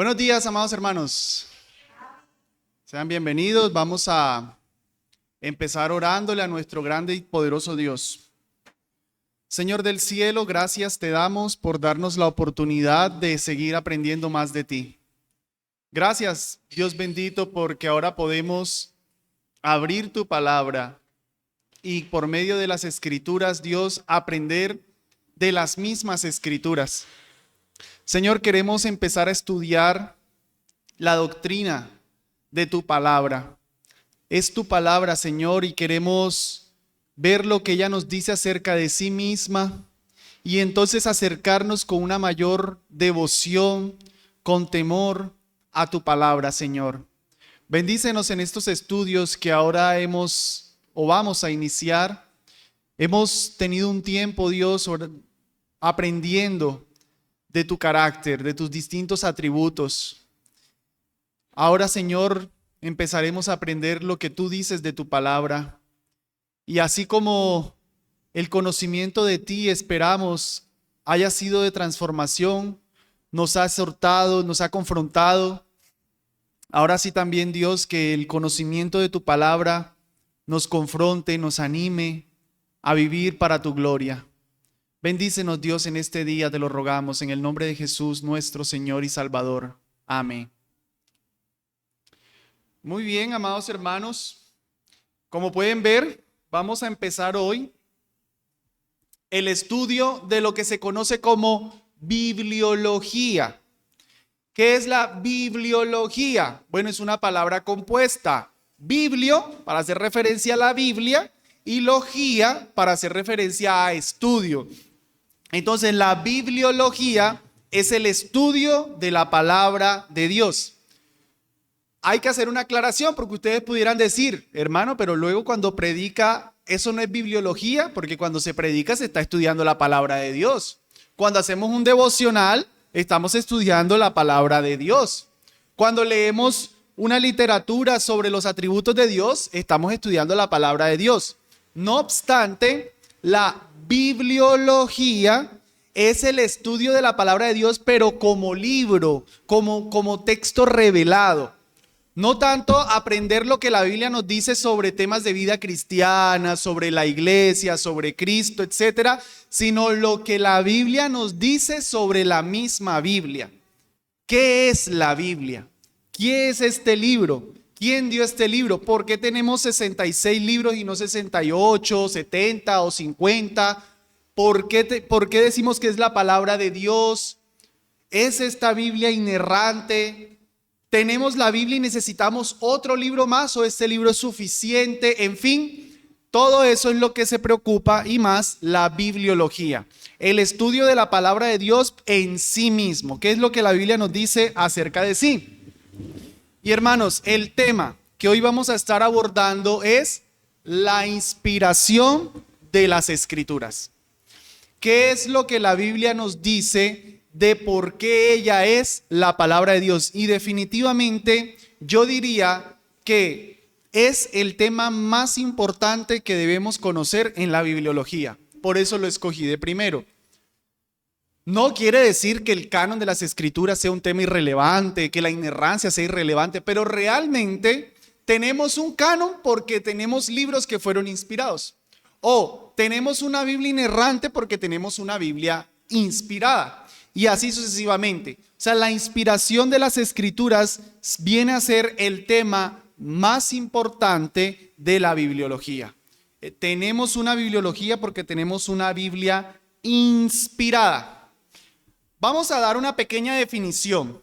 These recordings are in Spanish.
Buenos días, amados hermanos. Sean bienvenidos. Vamos a empezar orándole a nuestro grande y poderoso Dios. Señor del cielo, gracias te damos por darnos la oportunidad de seguir aprendiendo más de ti. Gracias, Dios bendito, porque ahora podemos abrir tu palabra y por medio de las escrituras, Dios, aprender de las mismas escrituras. Señor, queremos empezar a estudiar la doctrina de tu palabra. Es tu palabra, Señor, y queremos ver lo que ella nos dice acerca de sí misma y entonces acercarnos con una mayor devoción, con temor a tu palabra, Señor. Bendícenos en estos estudios que ahora vamos a iniciar. Hemos tenido un tiempo, Dios, aprendiendo de tu carácter, de tus distintos atributos. Ahora, Señor, empezaremos a aprender lo que tú dices de tu palabra. Y así como el conocimiento de ti esperamos haya sido de transformación, nos ha exhortado, nos ha confrontado. Ahora sí también, Dios, que el conocimiento de tu palabra nos confronte, nos anime a vivir para tu gloria. Bendícenos, Dios, en este día, te lo rogamos, en el nombre de Jesús, nuestro Señor y Salvador. Amén. Muy bien, amados hermanos. Como pueden ver, vamos a empezar hoy el estudio de lo que se conoce como bibliología. ¿Qué es la bibliología? Bueno, es una palabra compuesta. Biblio, para hacer referencia a la Biblia, y logía, para hacer referencia a estudio. Entonces, la bibliología es el estudio de la palabra de Dios. Hay que hacer una aclaración porque ustedes pudieran decir, hermano, pero luego cuando predica, eso no es bibliología, porque cuando se predica se está estudiando la palabra de Dios. Cuando hacemos un devocional, estamos estudiando la palabra de Dios. Cuando leemos una literatura sobre los atributos de Dios, estamos estudiando la palabra de Dios. No obstante, la bibliología es el estudio de la palabra de Dios, pero como libro, como texto revelado. No tanto aprender lo que la Biblia nos dice sobre temas de vida cristiana, sobre la iglesia, sobre Cristo, etcétera, sino lo que la Biblia nos dice sobre la misma Biblia. ¿Qué es la Biblia? ¿Quién es este libro? ¿Quién dio este libro? ¿Por qué tenemos 66 libros y no 68, 70 o 50? ¿Por qué decimos que es la palabra de Dios? ¿Es esta Biblia inerrante? ¿Tenemos la Biblia y necesitamos otro libro más o este libro es suficiente? En fin, todo eso es lo que se preocupa y más la bibliología. El estudio de la palabra de Dios en sí mismo. ¿Qué es lo que la Biblia nos dice acerca de sí? Y hermanos, el tema que hoy vamos a estar abordando es la inspiración de las Escrituras. ¿Qué es lo que la Biblia nos dice de por qué ella es la palabra de Dios? Y definitivamente yo diría que es el tema más importante que debemos conocer en la bibliología. Por eso lo escogí de primero. No quiere decir que el canon de las Escrituras sea un tema irrelevante, que la inerrancia sea irrelevante, pero realmente tenemos un canon porque tenemos libros que fueron inspirados. O tenemos una Biblia inerrante porque tenemos una Biblia inspirada. Y así sucesivamente. O sea, la inspiración de las Escrituras viene a ser el tema más importante de la bibliología. Tenemos una bibliología porque tenemos una Biblia inspirada. Vamos a dar una pequeña definición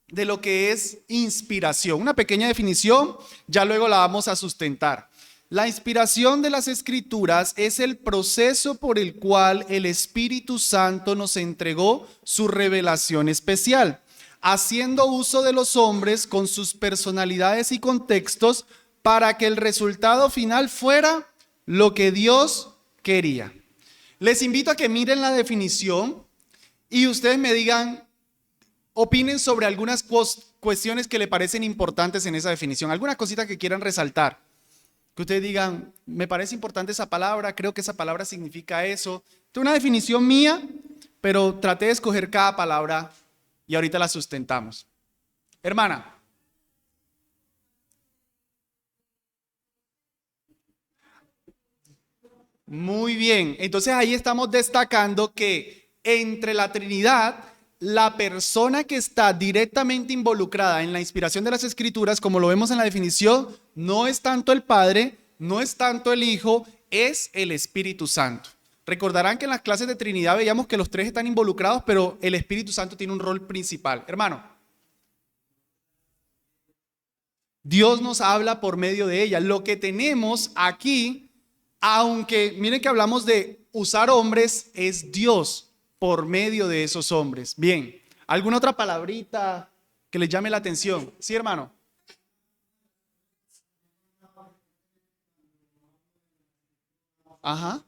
de lo que es inspiración. Una pequeña definición, ya luego la vamos a sustentar. La inspiración de las Escrituras es el proceso por el cual el Espíritu Santo nos entregó su revelación especial, haciendo uso de los hombres con sus personalidades y contextos para que el resultado final fuera lo que Dios quería. Les invito a que miren la definición y ustedes me digan, opinen sobre algunas cuestiones que le parecen importantes en esa definición, alguna cosita que quieran resaltar. Que ustedes digan, me parece importante esa palabra, creo que esa palabra significa eso. Esta es una definición mía, pero traté de escoger cada palabra y ahorita la sustentamos. Hermana, muy bien. Entonces ahí estamos destacando que entre la Trinidad, la persona que está directamente involucrada en la inspiración de las Escrituras, como lo vemos en la definición, no es tanto el Padre, no es tanto el Hijo, es el Espíritu Santo. Recordarán que en las clases de Trinidad veíamos que los tres están involucrados, pero el Espíritu Santo tiene un rol principal. Hermano, Dios nos habla por medio de ella. Lo que tenemos aquí, aunque miren que hablamos de usar hombres, es Dios por medio de esos hombres. Bien, ¿alguna otra palabrita que les llame la atención? Sí, hermano. Ajá.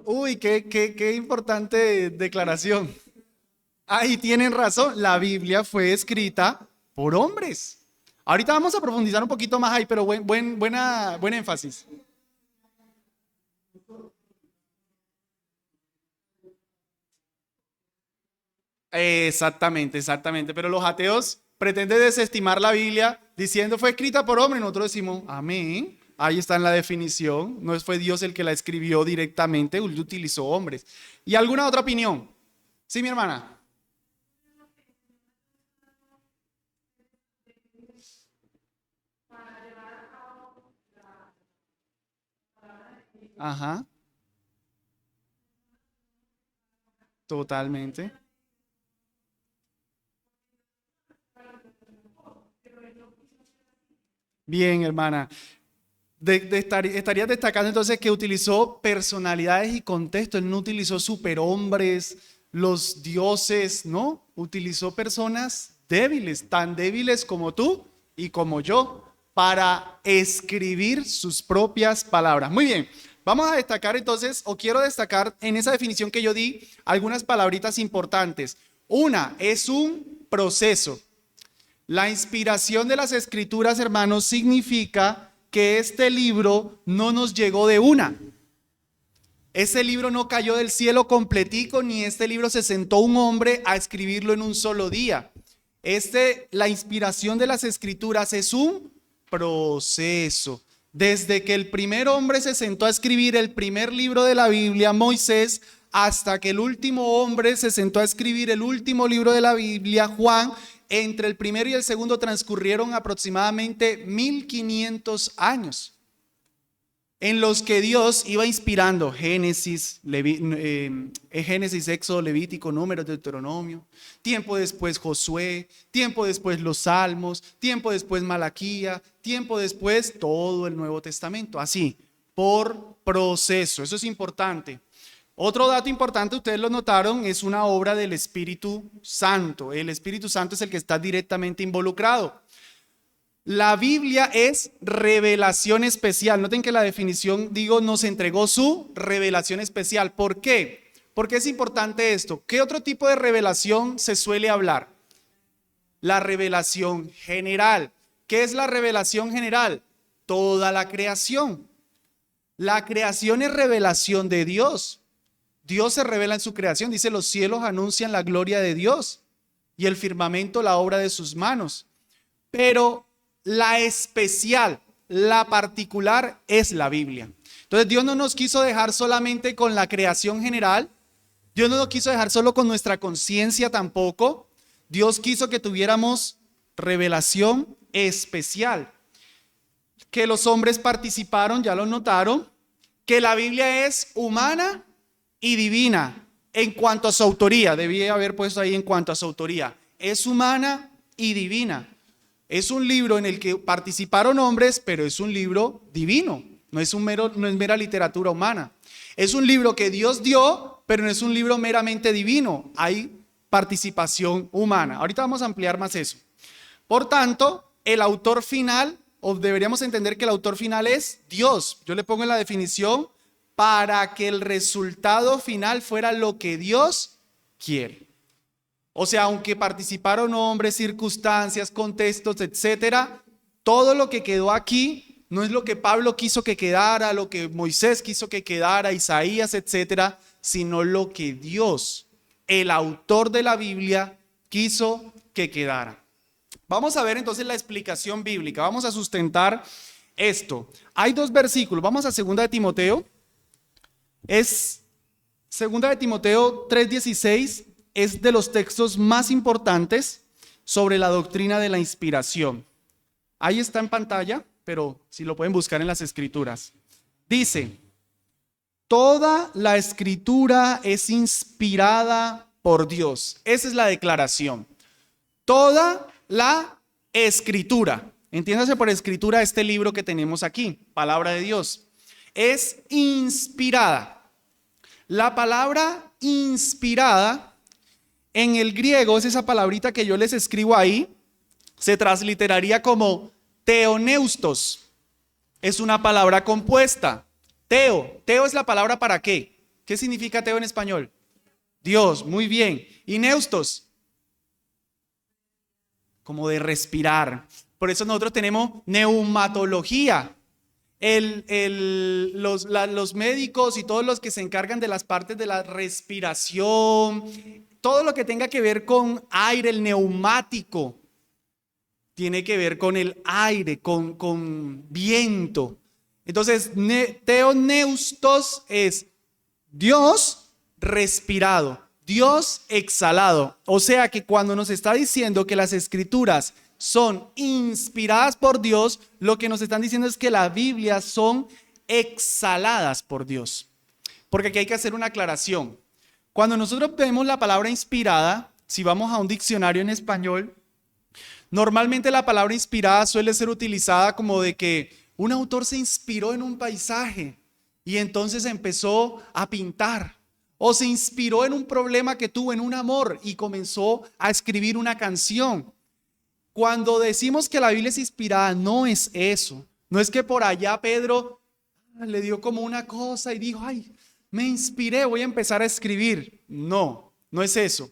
Uy, qué importante declaración. Ahí tienen razón, la Biblia fue escrita por hombres. Ahorita vamos a profundizar un poquito más ahí, pero buen énfasis. Exactamente, exactamente. Pero los ateos pretenden desestimar la Biblia diciendo fue escrita por hombre. Y nosotros decimos, amén. Ahí está en la definición. No fue Dios el que la escribió directamente, él utilizó hombres. ¿Y alguna otra opinión? Sí, mi hermana. Ajá, totalmente. Bien, hermana. Estaría destacando entonces que utilizó personalidades y contexto. Él no utilizó superhombres, los dioses, ¿no? Utilizó personas débiles, tan débiles como tú y como yo, para escribir sus propias palabras. Muy bien, vamos a destacar entonces, o quiero destacar en esa definición que yo di, algunas palabritas importantes. Una, es un proceso. La inspiración de las escrituras, hermanos, significa que este libro no nos llegó de una. Este libro no cayó del cielo completico, ni este libro se sentó un hombre a escribirlo en un solo día. La inspiración de las escrituras es un proceso. Desde que el primer hombre se sentó a escribir el primer libro de la Biblia, Moisés, hasta que el último hombre se sentó a escribir el último libro de la Biblia, Juan, entre el primero y el segundo transcurrieron aproximadamente 1500 años en los que Dios iba inspirando Génesis, Éxodo, Levítico, Números, Deuteronomio, tiempo después Josué, tiempo después los Salmos, tiempo después Malaquía, tiempo después todo el Nuevo Testamento, así, por proceso. Eso es importante. Otro dato importante, ustedes lo notaron, es una obra del Espíritu Santo. El Espíritu Santo es el que está directamente involucrado. La Biblia es revelación especial. Noten que la definición, digo, nos entregó su revelación especial. ¿Por qué? Porque es importante esto. ¿Qué otro tipo de revelación se suele hablar? La revelación general. ¿Qué es la revelación general? Toda la creación. La creación es revelación de Dios. Dios se revela en su creación. Dice, los cielos anuncian la gloria de Dios y el firmamento la obra de sus manos. Pero la especial, la particular es la Biblia. Entonces Dios no nos quiso dejar solamente con la creación general. Dios no nos quiso dejar solo con nuestra conciencia tampoco. Dios quiso que tuviéramos revelación especial. Que los hombres participaron, ya lo notaron. Que la Biblia es humana y divina en cuanto a su autoría. Debía haber puesto ahí en cuanto a su autoría. Es humana y divina. Es un libro en el que participaron hombres, pero es un libro divino. No es mera literatura humana. Es un libro que Dios dio, pero no es un libro meramente divino. Hay participación humana. Ahorita vamos a ampliar más eso. Por tanto, el autor final, o deberíamos entender que el autor final es Dios. Yo le pongo en la definición para que el resultado final fuera lo que Dios quiere. O sea, aunque participaron hombres, circunstancias, contextos, etcétera, todo lo que quedó aquí no es lo que Pablo quiso que quedara, lo que Moisés quiso que quedara, Isaías, etcétera, sino lo que Dios el autor de la Biblia quiso que quedara. Vamos a ver entonces la explicación bíblica. Vamos a sustentar esto. Hay dos versículos. Vamos a 2 de Timoteo. Es 2 de Timoteo 3:16. Es de los textos más importantes sobre la doctrina de la inspiración. Ahí está en pantalla, pero si lo pueden buscar en las escrituras. Dice: toda la escritura es inspirada por Dios. Esa es la declaración. Toda la escritura, entiéndase por escritura este libro que tenemos aquí, palabra de Dios, es inspirada. La palabra inspirada en el griego es esa palabrita que yo les escribo ahí, se transliteraría como teoneustos. Es una palabra compuesta. Teo es la palabra para qué. ¿Qué significa teo en español? Dios, muy bien. Y neustos, como de respirar. Por eso nosotros tenemos neumatología. Los médicos y todos los que se encargan de las partes de la respiración, todo lo que tenga que ver con aire, el neumático, tiene que ver con el aire, con viento. Entonces, teoneustos es Dios respirado, Dios exhalado. O sea que cuando nos está diciendo que las escrituras son inspiradas por Dios, lo que nos están diciendo es que las Biblias son exhaladas por Dios. Porque aquí hay que hacer una aclaración. Cuando nosotros vemos la palabra inspirada, si vamos a un diccionario en español, normalmente la palabra inspirada suele ser utilizada como de que un autor se inspiró en un paisaje y entonces empezó a pintar. O se inspiró en un problema que tuvo, en un amor, y comenzó a escribir una canción. Cuando decimos que la Biblia es inspirada, no es eso. No es que por allá Pedro le dio como una cosa y dijo: ay, me inspiré, voy a empezar a escribir. No, no es eso.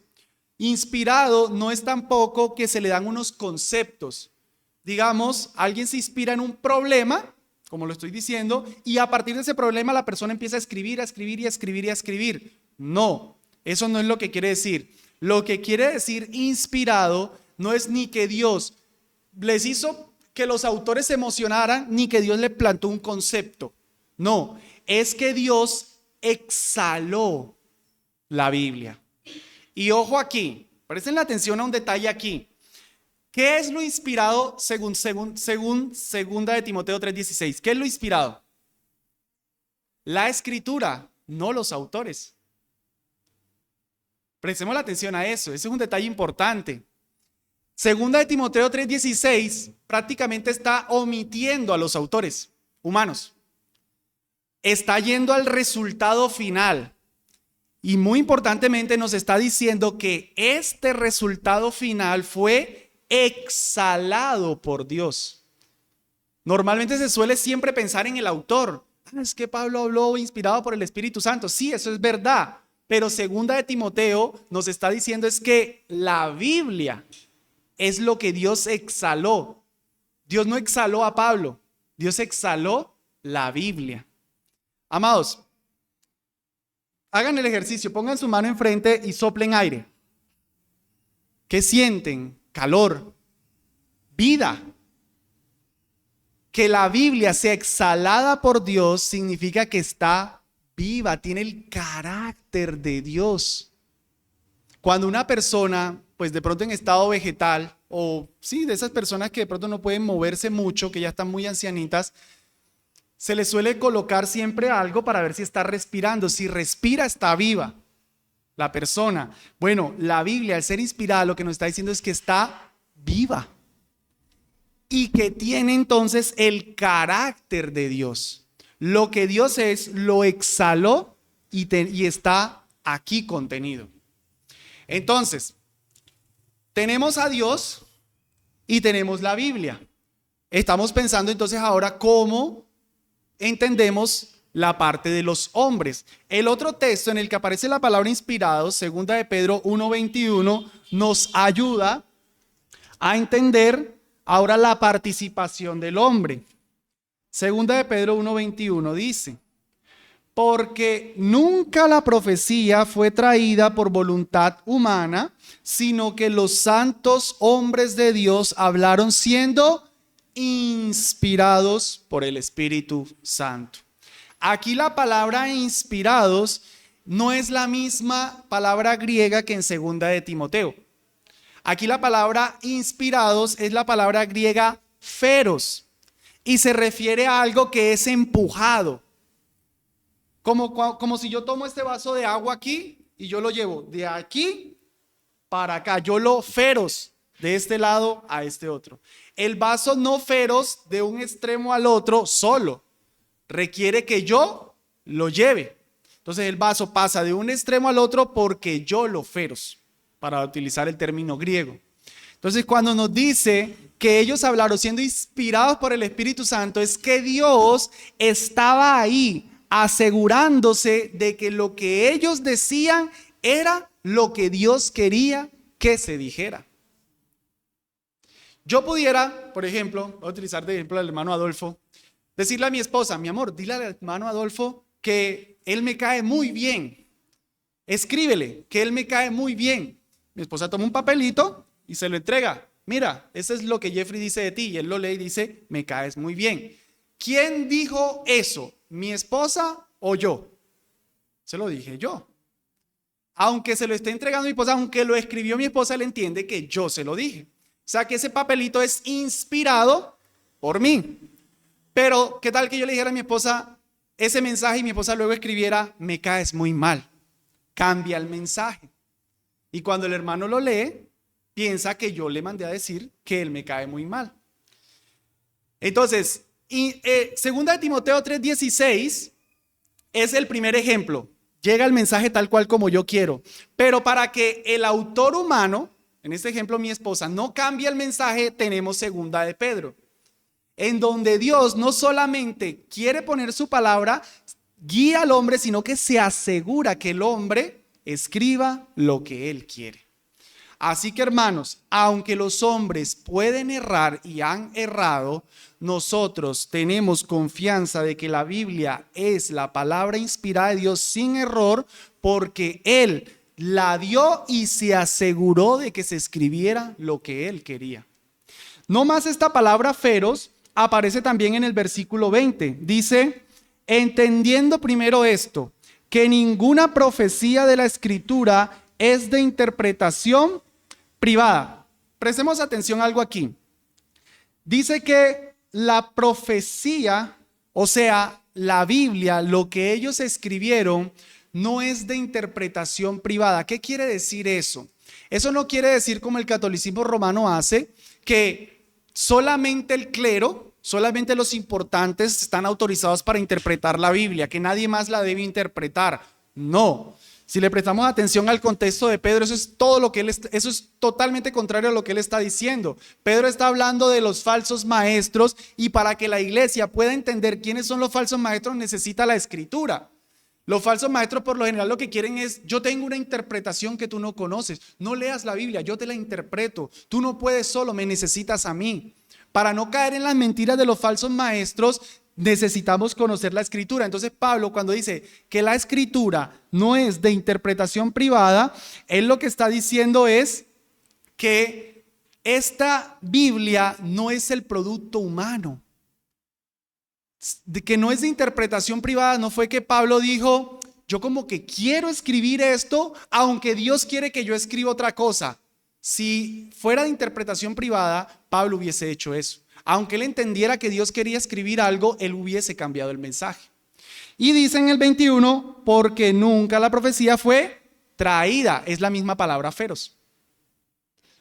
Inspirado no es tampoco que se le dan unos conceptos. Digamos, alguien se inspira en un problema, como lo estoy diciendo, y a partir de ese problema la persona empieza a escribir, a escribir y a escribir y a escribir. No, eso no es lo que quiere decir. Lo que quiere decir inspirado no es ni que Dios les hizo que los autores se emocionaran, ni que Dios les plantó un concepto. No, es que Dios exhaló la Biblia. Y ojo aquí, presten la atención a un detalle aquí. ¿Qué es lo inspirado según 2 de Timoteo 3:16? ¿Qué es lo inspirado? La escritura, no los autores. Prestemos la atención a eso, ese es un detalle importante. 2 de Timoteo 3:16 prácticamente está omitiendo a los autores humanos. Está yendo al resultado final. Y muy importantemente nos está diciendo que este resultado final fue exhalado por Dios. Normalmente se suele siempre pensar en el autor. Es que Pablo habló inspirado por el Espíritu Santo. Sí, eso es verdad. Pero 2 de Timoteo nos está diciendo es que la Biblia es lo que Dios exhaló. Dios no exhaló a Pablo. Dios exhaló la Biblia. Amados, hagan el ejercicio. Pongan su mano enfrente y soplen aire. ¿Qué sienten? Calor, vida. Que la Biblia sea exhalada por Dios significa que está viva, tiene el carácter de Dios. Cuando una persona, pues de pronto en estado vegetal, o sí, de esas personas que de pronto no pueden moverse mucho, que ya están muy ancianitas, se les suele colocar siempre algo para ver si está respirando. Si respira, está viva la persona. Bueno, la Biblia, al ser inspirada, lo que nos está diciendo es que está viva y que tiene entonces el carácter de Dios. Lo que Dios es, lo exhaló y está aquí contenido. Entonces, tenemos a Dios y tenemos la Biblia. Estamos pensando entonces ahora cómo entendemos la parte de los hombres. El otro texto en el que aparece la palabra inspirado, 2 de Pedro 1:21, nos ayuda a entender ahora la participación del hombre. 2 de Pedro 1:21 dice: porque nunca la profecía fue traída por voluntad humana, sino que los santos hombres de Dios hablaron siendo inspirados por el Espíritu Santo. Aquí la palabra inspirados no es la misma palabra griega que en 2 de Timoteo. Aquí la palabra inspirados es la palabra griega feros y se refiere a algo que es empujado. Como si yo tomo este vaso de agua aquí y yo lo llevo de aquí para acá. Yo lo feros de este lado a este otro. El vaso no feros de un extremo al otro solo. Requiere que yo lo lleve. Entonces el vaso pasa de un extremo al otro porque yo lo feros, para utilizar el término griego. Entonces cuando nos dice que ellos hablaron siendo inspirados por el Espíritu Santo, es que Dios estaba ahí asegurándose de que lo que ellos decían era lo que Dios quería que se dijera. Yo pudiera, por ejemplo, voy a utilizar de ejemplo al hermano Adolfo, decirle a mi esposa: mi amor, dile al hermano Adolfo que él me cae muy bien. Escríbele que él me cae muy bien. Mi esposa toma un papelito y se lo entrega. Mira, eso es lo que Jeffrey dice de ti. Y él lo lee y dice: me caes muy bien. ¿Quién dijo eso? ¿Mi esposa o yo? Se lo dije yo. Aunque se lo esté entregando mi esposa, aunque lo escribió mi esposa, él entiende que yo se lo dije. O sea que ese papelito es inspirado por mí. Pero ¿qué tal que yo le dijera a mi esposa ese mensaje y mi esposa luego escribiera: me caes muy mal? Cambia el mensaje. Y cuando el hermano lo lee, piensa que yo le mandé a decir que él me cae muy mal. Entonces, segunda de Timoteo 3:16 es el primer ejemplo. Llega el mensaje tal cual como yo quiero. Pero para que el autor humano, en este ejemplo mi esposa, no cambie el mensaje, tenemos segunda de Pedro, en donde Dios no solamente quiere poner su palabra, guía al hombre, sino que se asegura que el hombre escriba lo que él quiere. Así que, hermanos, aunque los hombres pueden errar y han errado, nosotros tenemos confianza de que la Biblia es la palabra inspirada de Dios sin error, porque Él la dio y se aseguró de que se escribiera lo que Él quería. No más, esta palabra feros aparece también en el versículo 20. Dice: entendiendo primero esto, que ninguna profecía de la Escritura es de interpretación privada. Prestemos atención a algo aquí. Dice que la profecía, o sea, la Biblia, lo que ellos escribieron, no es de interpretación privada. ¿Qué quiere decir eso? Eso no quiere decir, como el catolicismo romano hace, que solamente el clero, solamente los importantes están autorizados para interpretar la Biblia, que nadie más la debe interpretar. No. Si le prestamos atención al contexto de Pedro, eso es todo lo que eso es totalmente contrario a lo que él está diciendo. Pedro está hablando de los falsos maestros, y para que la iglesia pueda entender quiénes son los falsos maestros necesita la Escritura. Los falsos maestros por lo general lo que quieren es: yo tengo una interpretación que tú no conoces, no leas la Biblia, yo te la interpreto, tú no puedes solo, me necesitas a mí. Para no caer en las mentiras de los falsos maestros, necesitamos conocer la Escritura. Entonces Pablo, cuando dice que la Escritura no es de interpretación privada, él lo que está diciendo es que esta Biblia no es el producto humano, de que no es de interpretación privada. No fue que Pablo dijo: yo como que quiero escribir esto, aunque Dios quiere que yo escriba otra cosa. Si fuera de interpretación privada, Pablo hubiese hecho eso. Aunque él entendiera que Dios quería escribir algo, él hubiese cambiado el mensaje. Y dice en el 21, porque nunca la profecía fue traída. Es la misma palabra feros.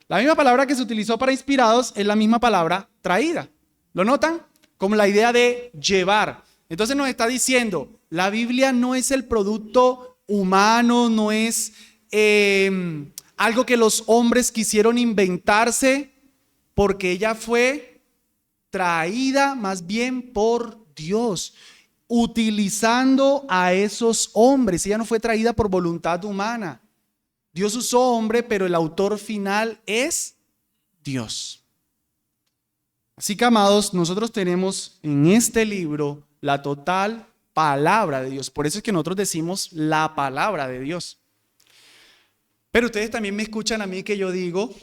La misma palabra que se utilizó para inspirados es la misma palabra traída. ¿Lo notan? Como la idea de llevar. Entonces nos está diciendo: la Biblia no es el producto humano, no es algo que los hombres quisieron inventarse, porque ella fue traída más bien por Dios, utilizando a esos hombres. Ella no fue traída por voluntad humana. Dios usó hombre, pero el autor final es Dios. Así que, amados, nosotros tenemos en este libro la total palabra de Dios. Por eso es que nosotros decimos la palabra de Dios. Pero ustedes también me escuchan a mí que yo digo,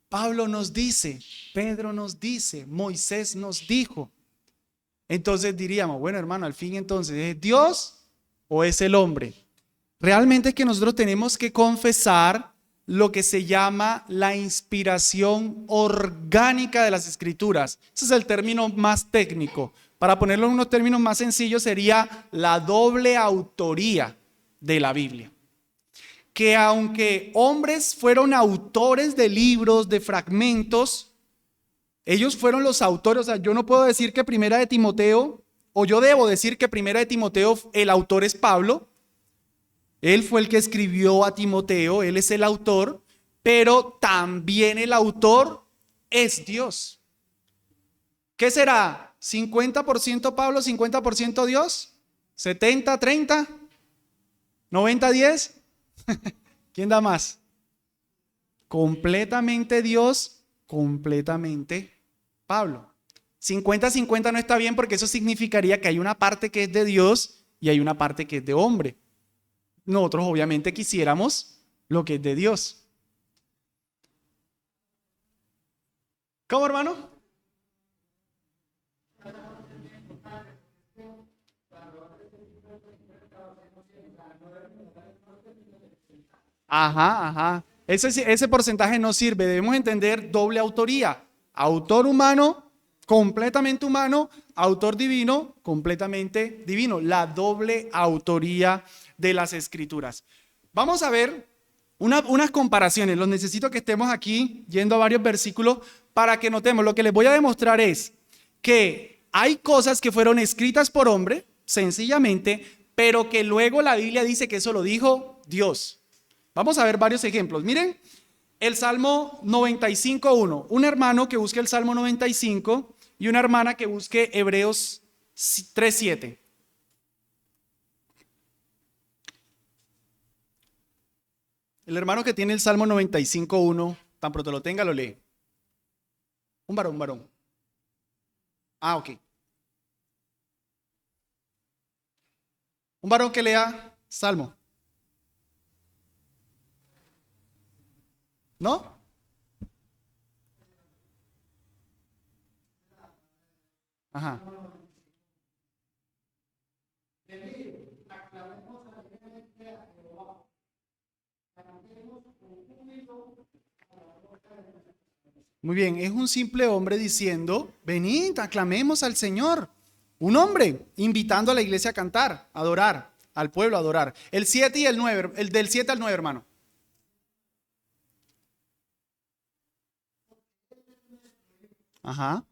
Pablo nos dice, Pedro nos dice, Moisés nos dijo. Entonces diríamos, bueno, hermano, al fin entonces, ¿es Dios o es el hombre? Realmente es que nosotros tenemos que confesar lo que se llama la inspiración orgánica de las Escrituras. Ese es el término más técnico. Para ponerlo en unos términos más sencillos, sería la doble autoría de la Biblia. Que aunque hombres fueron autores de libros, de fragmentos, ellos fueron los autores. O sea, yo no puedo decir que Primera de Timoteo, o yo debo decir que Primera de Timoteo, el autor es Pablo. Él fue el que escribió a Timoteo, él es el autor, pero también el autor es Dios. ¿Qué será? ¿50% Pablo, 50% Dios? ¿70, 30? ¿90, 10? ¿Quién da más? Completamente Dios, completamente Pablo. 50-50 no está bien porque eso significaría que hay una parte que es de Dios y hay una parte que es de hombre. Nosotros obviamente quisiéramos lo que es de Dios. ¿Cómo, hermano? Ajá. Ese porcentaje no sirve. Debemos entender doble autoría. Autor humano, completamente humano. Autor divino, completamente divino. La doble autoría de las Escrituras. Vamos a ver unas comparaciones. Los necesito que estemos aquí yendo a varios versículos para que notemos. Lo que les voy a demostrar es que hay cosas que fueron escritas por hombre, sencillamente, pero que luego la Biblia dice que eso lo dijo Dios. Vamos a ver varios ejemplos. Miren, el Salmo 95:1. Un hermano que busque el Salmo 95 y una hermana que busque Hebreos 3:7. El hermano que tiene el Salmo 95:1, tan pronto lo tenga, lo lee. Un varón. Ah, ok. Un varón que lea Salmo. ¿No? Ajá. Muy bien, es un simple hombre diciendo, venid, aclamemos al Señor. Un hombre invitando a la iglesia a cantar, a adorar, al pueblo a adorar. El 7 y el 9, el del 7 al 9, hermano. Ajá.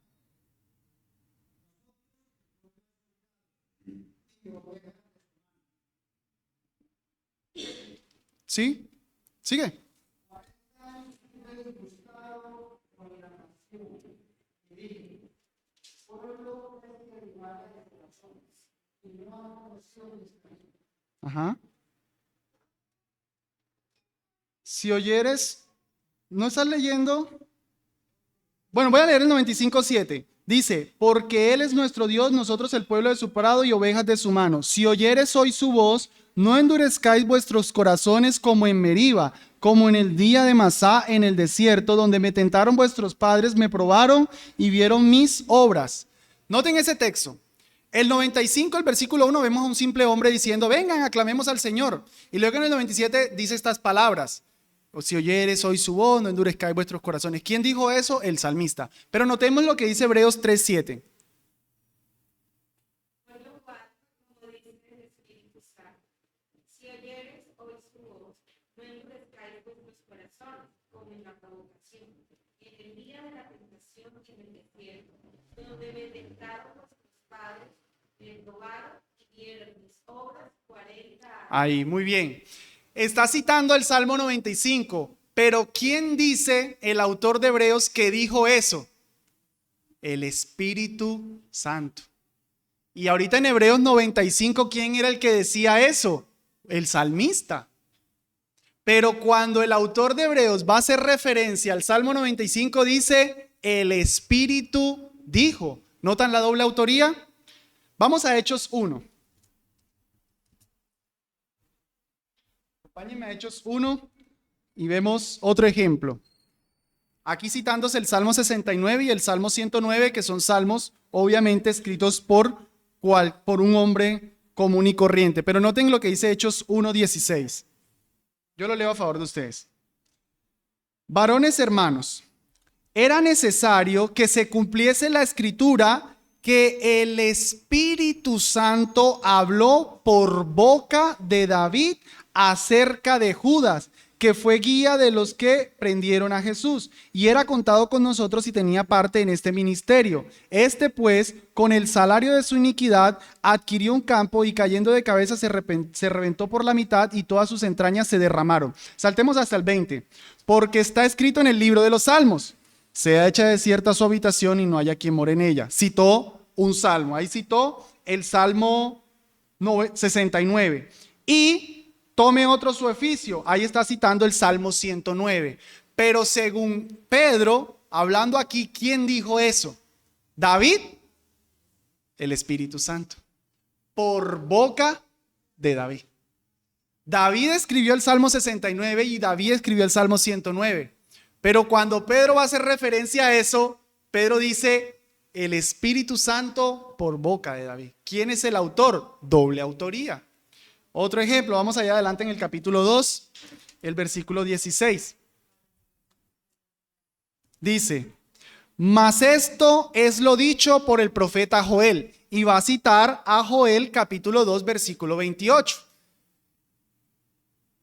¿Sí? Sigue. Ajá. Si oyeres, ¿no estás leyendo? Bueno, voy a leer el 95:7. Dice, porque Él es nuestro Dios, nosotros el pueblo de su prado y ovejas de su mano. Si oyeres hoy su voz, no endurezcáis vuestros corazones como en Meriba, como en el día de Masá en el desierto, donde me tentaron vuestros padres, me probaron y vieron mis obras. Noten ese texto. El 95, el versículo 1, vemos a un simple hombre diciendo, vengan, aclamemos al Señor. Y luego en el 97 dice estas palabras. O si oyeres hoy su voz, no endurezcáis vuestros corazones. ¿Quién dijo eso? El salmista. Pero notemos lo que dice Hebreos 3:7. Si oyeres hoy su voz, no endurezcáis vuestros corazones, como en la provocación, en el día de la tentación en el desierto, donde me tentaron vuestros padres, me probaron y vieron mis obras 40 años. Ahí, muy bien. Está citando el Salmo 95, pero ¿quién dice el autor de Hebreos que dijo eso? El Espíritu Santo. Y ahorita en Hebreos 95, ¿quién era el que decía eso? El salmista. Pero cuando el autor de Hebreos va a hacer referencia al Salmo 95, dice, el Espíritu dijo. ¿Notan la doble autoría? Vamos a Hechos 1. Acompáñenme a Hechos 1 y vemos otro ejemplo. Aquí citándose el Salmo 69 y el Salmo 109, que son salmos obviamente escritos por un hombre común y corriente. Pero noten lo que dice Hechos 1:16. Yo lo leo a favor de ustedes. Varones hermanos, era necesario que se cumpliese la escritura que el Espíritu Santo habló por boca de David acerca de Judas, que fue guía de los que prendieron a Jesús, y era contado con nosotros y tenía parte en este ministerio. Este pues, con el salario de su iniquidad, adquirió un campo y cayendo de cabeza se reventó por la mitad y todas sus entrañas se derramaron. Saltemos hasta el 20. Porque está escrito en el libro de los Salmos: sea hecha desierta su habitación y no haya quien more en ella. Citó un salmo, ahí citó el Salmo 69. Y tome otro su oficio, ahí está citando el Salmo 109. Pero según Pedro, hablando aquí, ¿quién dijo eso? ¿David? El Espíritu Santo, por boca de David. David escribió el Salmo 69 y David escribió el Salmo 109. Pero cuando Pedro va a hacer referencia a eso, Pedro dice el Espíritu Santo por boca de David. ¿Quién es el autor? Doble autoría. Otro ejemplo, vamos allá adelante en el capítulo 2, el versículo 16. Dice: mas esto es lo dicho por el profeta Joel. Y va a citar a Joel capítulo 2, versículo 28.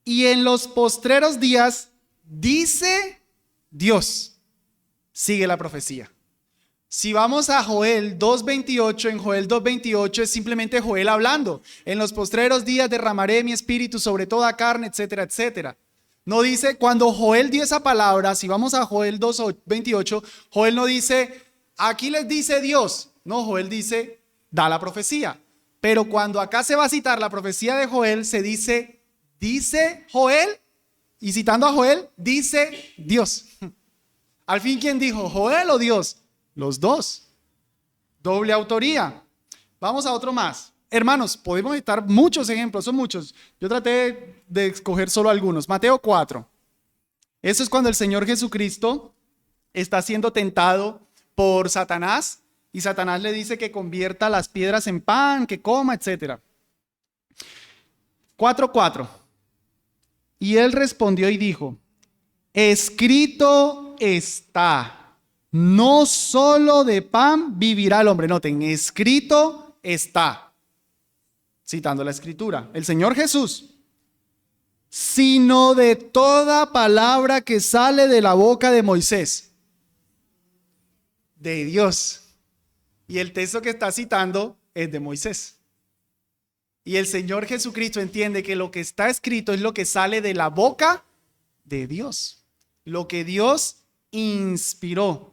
Y en los postreros días, dice Dios. Sigue la profecía. Si vamos a Joel 2:28, en Joel 2:28 es simplemente Joel hablando. En los postreros días derramaré mi espíritu sobre toda carne, etcétera, etcétera. No dice, cuando Joel dio esa palabra, si vamos a Joel 2:28, Joel no dice, aquí les dice Dios. No, Joel dice, da la profecía. Pero cuando acá se va a citar la profecía de Joel, se dice Joel, y citando a Joel, dice Dios. Al fin, ¿quién dijo? ¿Joel o Dios? Los dos. Doble autoría. Vamos a otro más. Hermanos, podemos citar muchos ejemplos, son muchos. Yo traté de escoger solo algunos. Mateo 4. Eso es cuando el Señor Jesucristo está siendo tentado por Satanás y Satanás le dice que convierta las piedras en pan, que coma, etc. 4:4. Y él respondió y dijo: escrito está. No solo de pan vivirá el hombre. Noten, escrito está. Citando la escritura. El Señor Jesús. Sino de toda palabra que sale de la boca de Moisés. De Dios. Y el texto que está citando es de Moisés. Y el Señor Jesucristo entiende que lo que está escrito es lo que sale de la boca de Dios. Lo que Dios inspiró.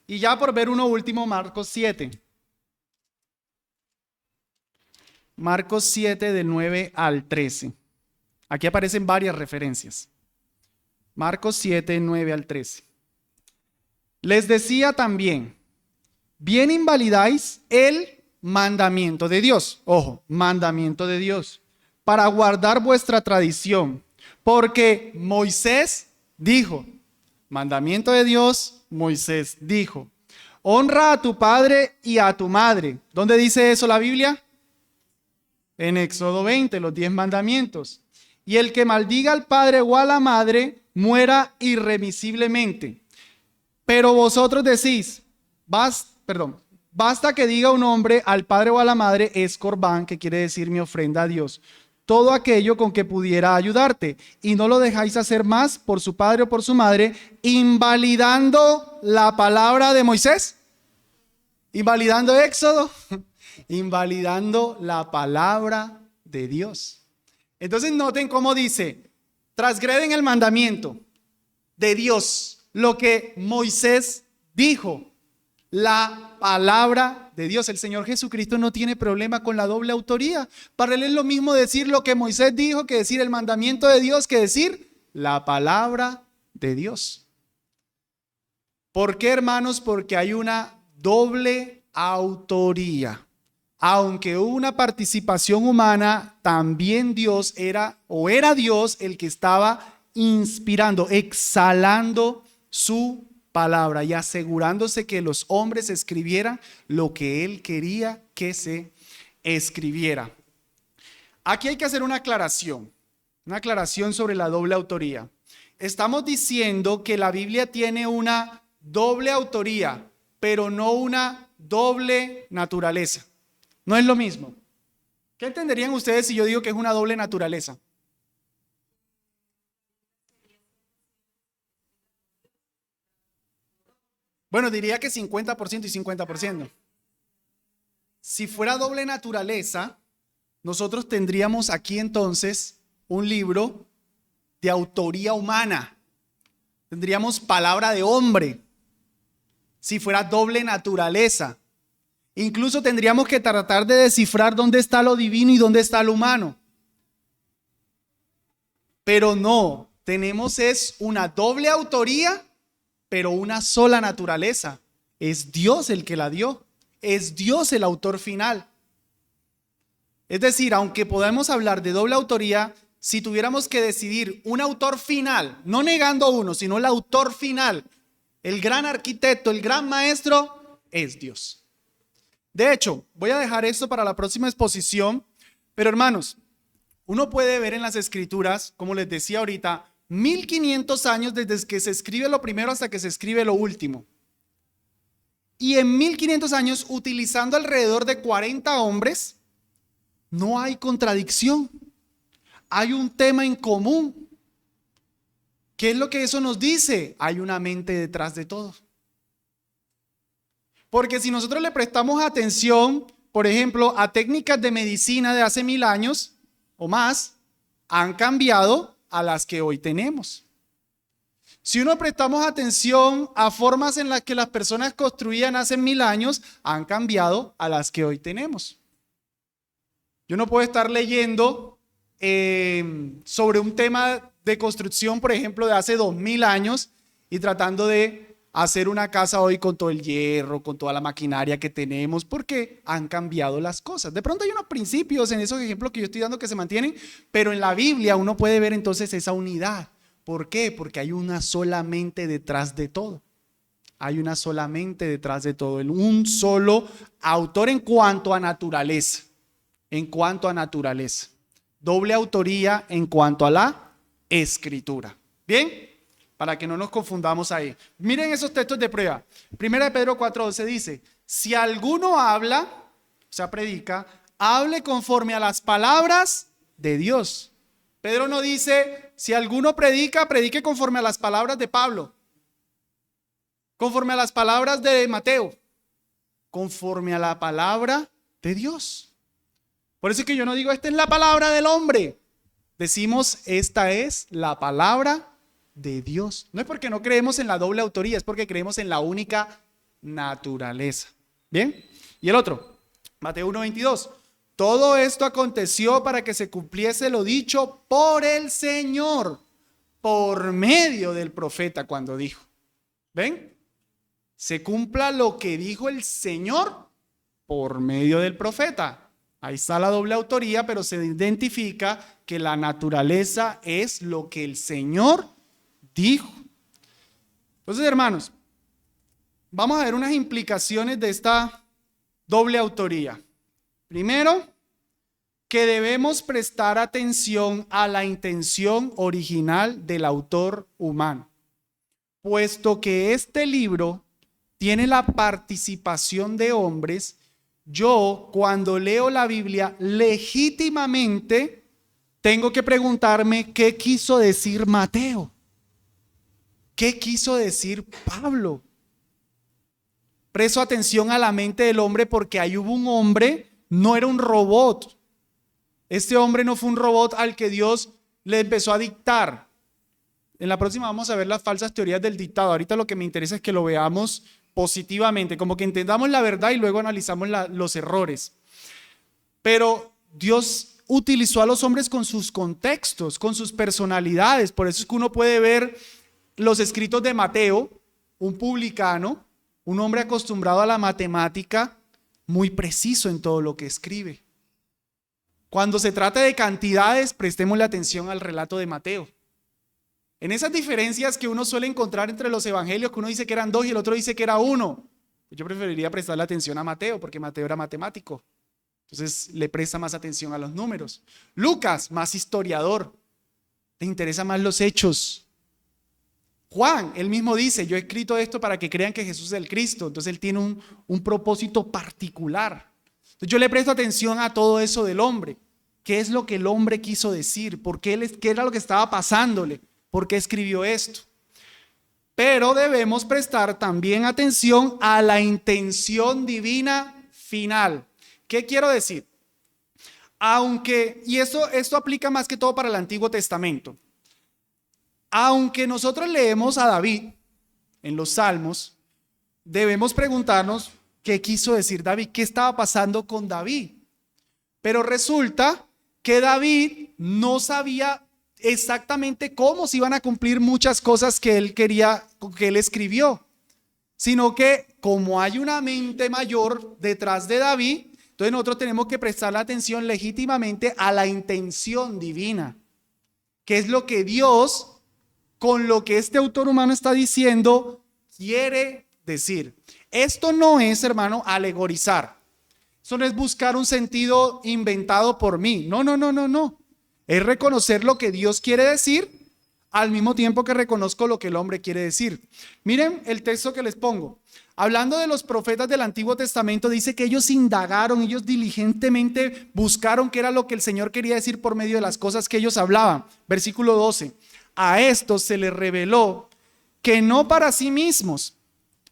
Y ya por ver uno último, Marcos 7. Marcos 7 del 9 al 13. Aquí aparecen varias referencias. Marcos 7, 9 al 13. Les decía también, bien invalidáis el mandamiento de Dios. Ojo, mandamiento de Dios. Para guardar vuestra tradición. Porque Moisés dijo, mandamiento de Dios, Moisés dijo, honra a tu padre y a tu madre. ¿Dónde dice eso la Biblia? En Éxodo 20, los 10 mandamientos. Y el que maldiga al padre o a la madre, muera irremisiblemente. Pero vosotros decís, basta que diga un hombre al padre o a la madre, es corbán, que quiere decir mi ofrenda a Dios. Todo aquello con que pudiera ayudarte, y no lo dejáis hacer más por su padre o por su madre, invalidando la palabra de Moisés, invalidando Éxodo, invalidando la palabra de Dios. Entonces noten cómo dice, transgreden el mandamiento de Dios, lo que Moisés dijo, la palabra de Dios. El Señor Jesucristo no tiene problema con la doble autoría. Para él es lo mismo decir lo que Moisés dijo que decir el mandamiento de Dios, que decir la palabra de Dios. ¿Por qué, hermanos? Porque hay una doble autoría. aunque hubo una participación humana, también Dios era Dios el que estaba inspirando, exhalando su palabra y asegurándose que los hombres escribieran lo que Él quería que se escribiera. Aquí hay que hacer una aclaración sobre la doble autoría. Estamos diciendo que la Biblia tiene una doble autoría, pero no una doble naturaleza. No es lo mismo. ¿Qué entenderían ustedes si yo digo que es una doble naturaleza? Bueno, diría que 50% y 50%. Si fuera doble naturaleza, nosotros tendríamos aquí entonces un libro de autoría humana. Tendríamos palabra de hombre. Si fuera doble naturaleza. Incluso tendríamos que tratar de descifrar dónde está lo divino y dónde está lo humano. Pero no, tenemos es una doble autoría, pero una sola naturaleza. Es Dios el que la dio. Es Dios el autor final. Es decir, aunque podamos hablar de doble autoría, si tuviéramos que decidir un autor final, no negando uno, sino el autor final, el gran arquitecto, el gran maestro, es Dios. De hecho, voy a dejar esto para la próxima exposición, pero hermanos, uno puede ver en las escrituras, como les decía ahorita, 1500 años desde que se escribe lo primero hasta que se escribe lo último. Y en 1500 años, utilizando alrededor de 40 hombres, no hay contradicción. Hay un tema en común. ¿Qué es lo que eso nos dice? Hay una mente detrás de todo. Porque si nosotros le prestamos atención, por ejemplo, a técnicas de medicina de hace 1000 años o más, han cambiado a las que hoy tenemos. Si uno prestamos atención a formas en las que las personas construían hace 1000 años, han cambiado a las que hoy tenemos. Yo no puedo estar leyendo sobre un tema de construcción, por ejemplo, de hace 2000 años y tratando de hacer una casa hoy con todo el hierro, con toda la maquinaria que tenemos, porque han cambiado las cosas. De pronto hay unos principios en esos ejemplos que yo estoy dando que se mantienen, pero en la Biblia uno puede ver entonces esa unidad. ¿Por qué? Porque hay una sola mente detrás de todo. Hay una sola mente detrás de todo. Un solo autor en cuanto a naturaleza. En cuanto a naturaleza. Doble autoría en cuanto a la escritura. ¿Bien? Para que no nos confundamos ahí. Miren esos textos de prueba. Primera de Pedro 4:12 dice, si alguno habla, o sea, predica, hable conforme a las palabras de Dios. Pedro no dice, si alguno predica, predique conforme a las palabras de Pablo, conforme a las palabras de Mateo, conforme a la palabra de Dios. Por eso es que yo no digo, esta es la palabra del hombre. Decimos, esta es la palabra de Dios. No es porque no creemos en la doble autoría, es porque creemos en la única naturaleza. ¿Bien? Y el otro, Mateo 1:22. Todo esto aconteció para que se cumpliese lo dicho por el Señor, por medio del profeta cuando dijo. ¿Ven? Se cumpla lo que dijo el Señor por medio del profeta. Ahí está la doble autoría, pero se identifica que la naturaleza es lo que el Señor dijo. Entonces, hermanos, vamos a ver unas implicaciones de esta doble autoría. Primero, que debemos prestar atención a la intención original del autor humano, puesto que este libro tiene la participación de hombres. Yo, cuando leo la Biblia, legítimamente tengo que preguntarme qué quiso decir Mateo. ¿Qué quiso decir Pablo? Presto atención a la mente del hombre porque ahí hubo un hombre, no era un robot. Este hombre no fue un robot al que Dios le empezó a dictar. En la próxima vamos a ver las falsas teorías del dictado. Ahorita lo que me interesa es que lo veamos positivamente, como que entendamos la verdad y luego analizamos los errores. Pero Dios utilizó a los hombres con sus contextos, con sus personalidades. Por eso es que uno puede ver los escritos de Mateo, un publicano, un hombre acostumbrado a la matemática, muy preciso en todo lo que escribe. Cuando se trata de cantidades, prestémosle atención al relato de Mateo. En esas diferencias que uno suele encontrar entre los evangelios, que uno dice que eran 2 y el otro dice que era 1, yo preferiría prestarle atención a Mateo, porque Mateo era matemático. Entonces le presta más atención a los números. Lucas, más historiador, le interesa más los hechos. Juan, él mismo dice, yo he escrito esto para que crean que Jesús es el Cristo. Entonces él tiene un propósito particular. Entonces yo le presto atención a todo eso del hombre. ¿Qué es lo que el hombre quiso decir? ¿Qué era lo que estaba pasándole? ¿Por qué escribió esto? Pero debemos prestar también atención a la intención divina final. ¿Qué quiero decir? Y esto aplica más que todo para el Antiguo Testamento. Aunque nosotros leemos a David en los Salmos, debemos preguntarnos qué quiso decir David, qué estaba pasando con David. Pero resulta que David no sabía exactamente cómo se iban a cumplir muchas cosas que él quería, que él escribió, sino que como hay una mente mayor detrás de David, entonces nosotros tenemos que prestar la atención legítimamente a la intención divina, que es lo que Dios, con lo que este autor humano está diciendo, quiere decir. Esto no es, hermano, alegorizar. Eso no es buscar un sentido inventado por mí. No. Es reconocer lo que Dios quiere decir al mismo tiempo que reconozco lo que el hombre quiere decir. Miren el texto que les pongo. Hablando de los profetas del Antiguo Testamento, dice que ellos indagaron, ellos diligentemente buscaron qué era lo que el Señor quería decir por medio de las cosas que ellos hablaban. Versículo 12. A estos se les reveló que no para sí mismos,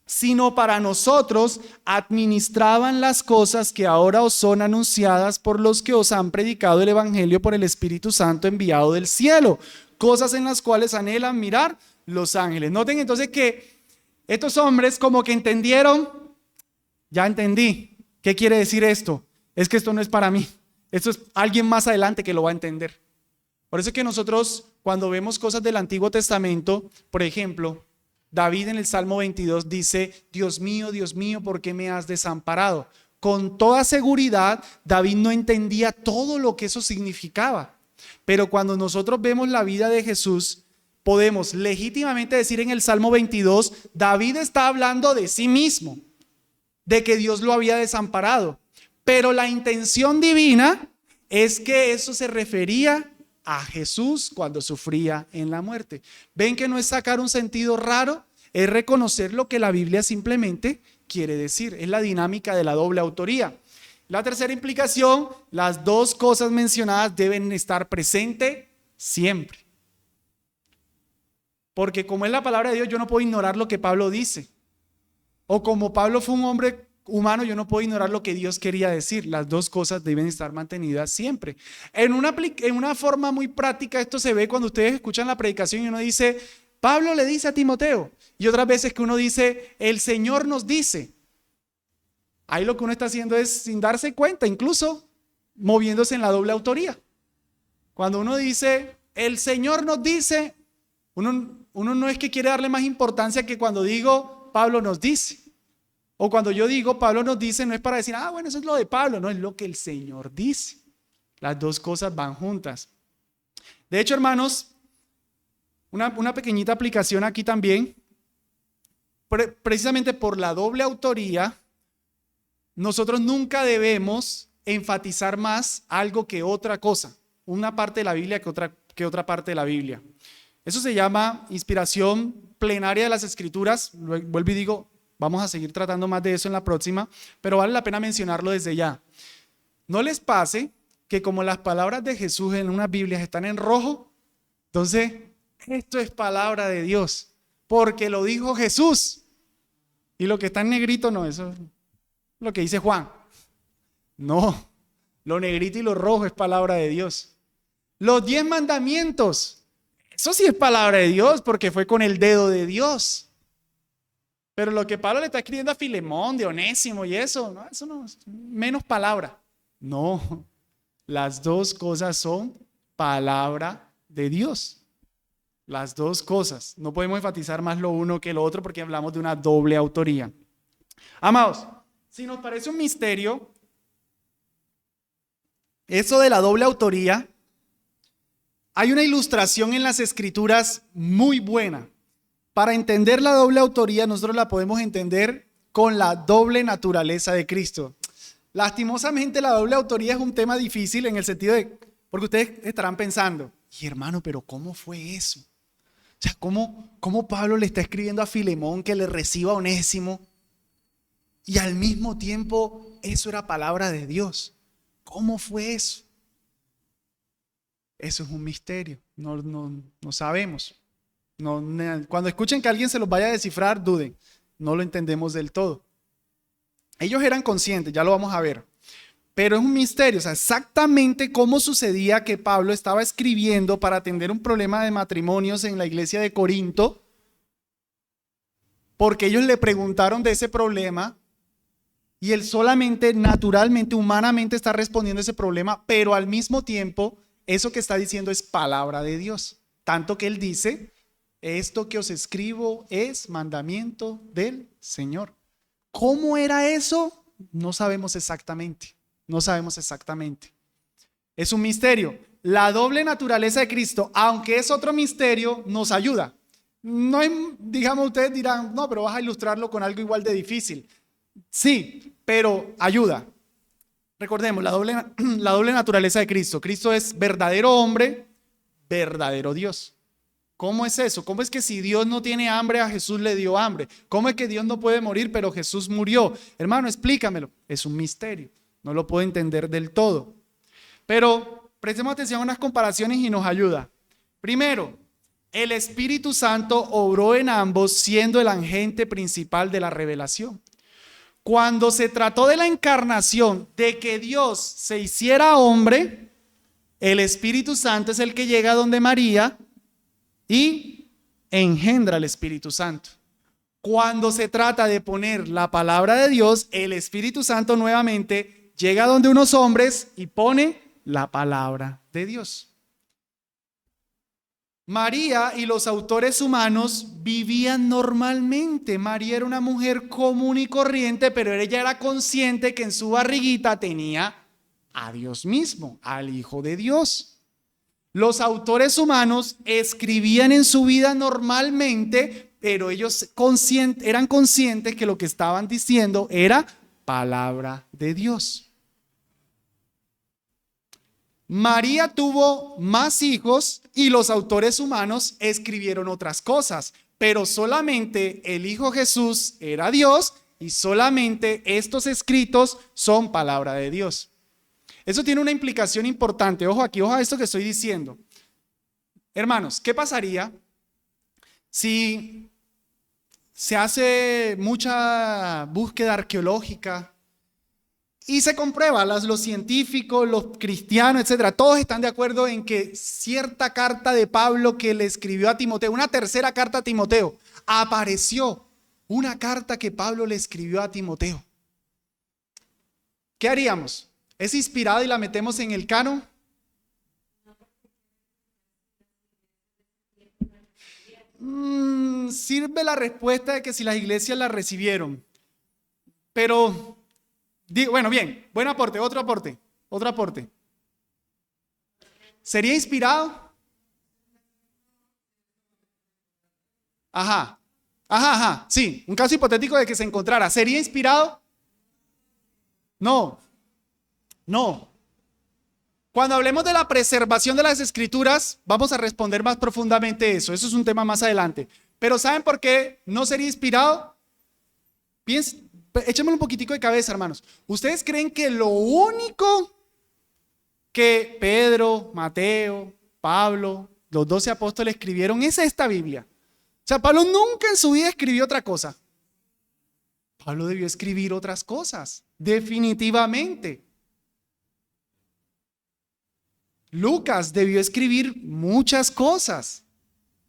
sino para nosotros administraban las cosas que ahora os son anunciadas por los que os han predicado el evangelio por el Espíritu Santo enviado del cielo, cosas en las cuales anhelan mirar los ángeles. Noten entonces que estos hombres como que entendieron, ya entendí, ¿qué quiere decir esto? Es que esto no es para mí, esto es alguien más adelante que lo va a entender. Por eso es que nosotros cuando vemos cosas del Antiguo Testamento, por ejemplo, David en el Salmo 22 dice, Dios mío, ¿por qué me has desamparado? Con toda seguridad, David no entendía todo lo que eso significaba. Pero cuando nosotros vemos la vida de Jesús, podemos legítimamente decir en el Salmo 22, David está hablando de sí mismo, de que Dios lo había desamparado. Pero la intención divina es que eso se refería a Jesús cuando sufría en la muerte. ¿Ven que no es sacar un sentido raro? Es reconocer lo que la Biblia simplemente quiere decir. Es la dinámica de la doble autoría. La tercera implicación, las dos cosas mencionadas deben estar presentes siempre. Porque como es la palabra de Dios, yo no puedo ignorar lo que Pablo dice. O como Pablo fue un hombre humano, yo no puedo ignorar lo que Dios quería decir. Las dos cosas deben estar mantenidas siempre. En una forma muy práctica, esto se ve cuando ustedes escuchan la predicación y uno dice, Pablo le dice a Timoteo. Y otras veces que uno dice, el Señor nos dice. Ahí lo que uno está haciendo es, sin darse cuenta, incluso moviéndose en la doble autoría. Cuando uno dice, el Señor nos dice, uno no es que quiere darle más importancia que cuando digo, Pablo nos dice. O cuando yo digo, Pablo nos dice, no es para decir, bueno, eso es lo de Pablo. No, es lo que el Señor dice. Las dos cosas van juntas. De hecho, hermanos, una pequeñita aplicación aquí también. Precisamente por la doble autoría, nosotros nunca debemos enfatizar más algo que otra cosa. Una parte de la Biblia que otra parte de la Biblia. Eso se llama inspiración plenaria de las Escrituras. Vuelvo y digo, vamos a seguir tratando más de eso en la próxima, pero vale la pena mencionarlo desde ya. No les pase que como las palabras de Jesús en unas Biblias están en rojo, entonces esto es palabra de Dios, porque lo dijo Jesús. Y lo que está en negrito no, eso es lo que dice Juan. No, lo negrito y lo rojo es palabra de Dios. Los 10 mandamientos, eso sí es palabra de Dios, porque fue con el dedo de Dios. Pero lo que Pablo le está escribiendo a Filemón, de Onésimo y eso no es menos palabra. No, las dos cosas son palabra de Dios. Las dos cosas. No podemos enfatizar más lo uno que lo otro porque hablamos de una doble autoría. Amados, si nos parece un misterio, eso de la doble autoría, hay una ilustración en las Escrituras muy buena. Para entender la doble autoría, nosotros la podemos entender con la doble naturaleza de Cristo. Lastimosamente, la doble autoría es un tema difícil en el sentido de, porque ustedes estarán pensando, y hermano, pero ¿cómo fue eso? O sea, ¿cómo Pablo le está escribiendo a Filemón que le reciba a Onésimo? Y al mismo tiempo, eso era palabra de Dios. ¿Cómo fue eso? Eso es un misterio, no sabemos. Cuando escuchen que alguien se los vaya a descifrar, duden, no lo entendemos del todo. Ellos eran conscientes, ya lo vamos a ver, pero es un misterio, o sea, exactamente cómo sucedía que Pablo estaba escribiendo para atender un problema de matrimonios en la iglesia de Corinto, porque ellos le preguntaron de ese problema y él solamente, naturalmente, humanamente está respondiendo a ese problema, pero al mismo tiempo, eso que está diciendo es palabra de Dios, tanto que él dice, esto que os escribo es mandamiento del Señor. ¿Cómo era eso? No sabemos exactamente. No sabemos exactamente. Es un misterio. La doble naturaleza de Cristo, aunque es otro misterio, nos ayuda. No hay, digamos, ustedes dirán, no, pero vas a ilustrarlo con algo igual de difícil. Sí, pero ayuda. Recordemos, la doble naturaleza de Cristo. Cristo es verdadero hombre, verdadero Dios. ¿Cómo es eso? ¿Cómo es que si Dios no tiene hambre, a Jesús le dio hambre? ¿Cómo es que Dios no puede morir, pero Jesús murió? Hermano, explícamelo. Es un misterio. No lo puedo entender del todo. Pero prestemos atención a unas comparaciones y nos ayuda. Primero, el Espíritu Santo obró en ambos siendo el agente principal de la revelación. Cuando se trató de la encarnación, de que Dios se hiciera hombre, el Espíritu Santo es el que llega donde María y engendra al Espíritu Santo. Cuando se trata de poner la palabra de Dios, el Espíritu Santo nuevamente llega donde unos hombres y pone la palabra de Dios. María y los autores humanos vivían normalmente. María era una mujer común y corriente, pero ella era consciente que en su barriguita tenía a Dios mismo, al Hijo de Dios. Los autores humanos escribían en su vida normalmente, pero ellos eran conscientes que lo que estaban diciendo era palabra de Dios. María tuvo más hijos y los autores humanos escribieron otras cosas, pero solamente el Hijo Jesús era Dios y solamente estos escritos son palabra de Dios. Eso tiene una implicación importante. Ojo aquí, ojo a esto que estoy diciendo. Hermanos, ¿qué pasaría si se hace mucha búsqueda arqueológica y se comprueba, los científicos, los cristianos, etcétera, todos están de acuerdo en que cierta carta de Pablo que le escribió a Timoteo, una tercera carta a Timoteo, apareció una carta que Pablo le escribió a Timoteo? ¿Qué haríamos? ¿Es inspirada y la metemos en el canon? Sirve la respuesta de que si las iglesias la recibieron. Pero, bueno, bien, buen aporte, otro aporte. ¿Sería inspirado? Ajá, sí, un caso hipotético de que se encontrara. ¿Sería inspirado? No. Cuando hablemos de la preservación de las escrituras, vamos a responder más profundamente eso. Eso es un tema más adelante. Pero ¿saben por qué no sería inspirado? Échenme un poquitico de cabeza, hermanos. ¿Ustedes creen que lo único que Pedro, Mateo, Pablo, los 12 apóstoles escribieron es esta Biblia? O sea, Pablo nunca en su vida escribió otra cosa. Pablo debió escribir otras cosas, definitivamente. Lucas debió escribir muchas cosas.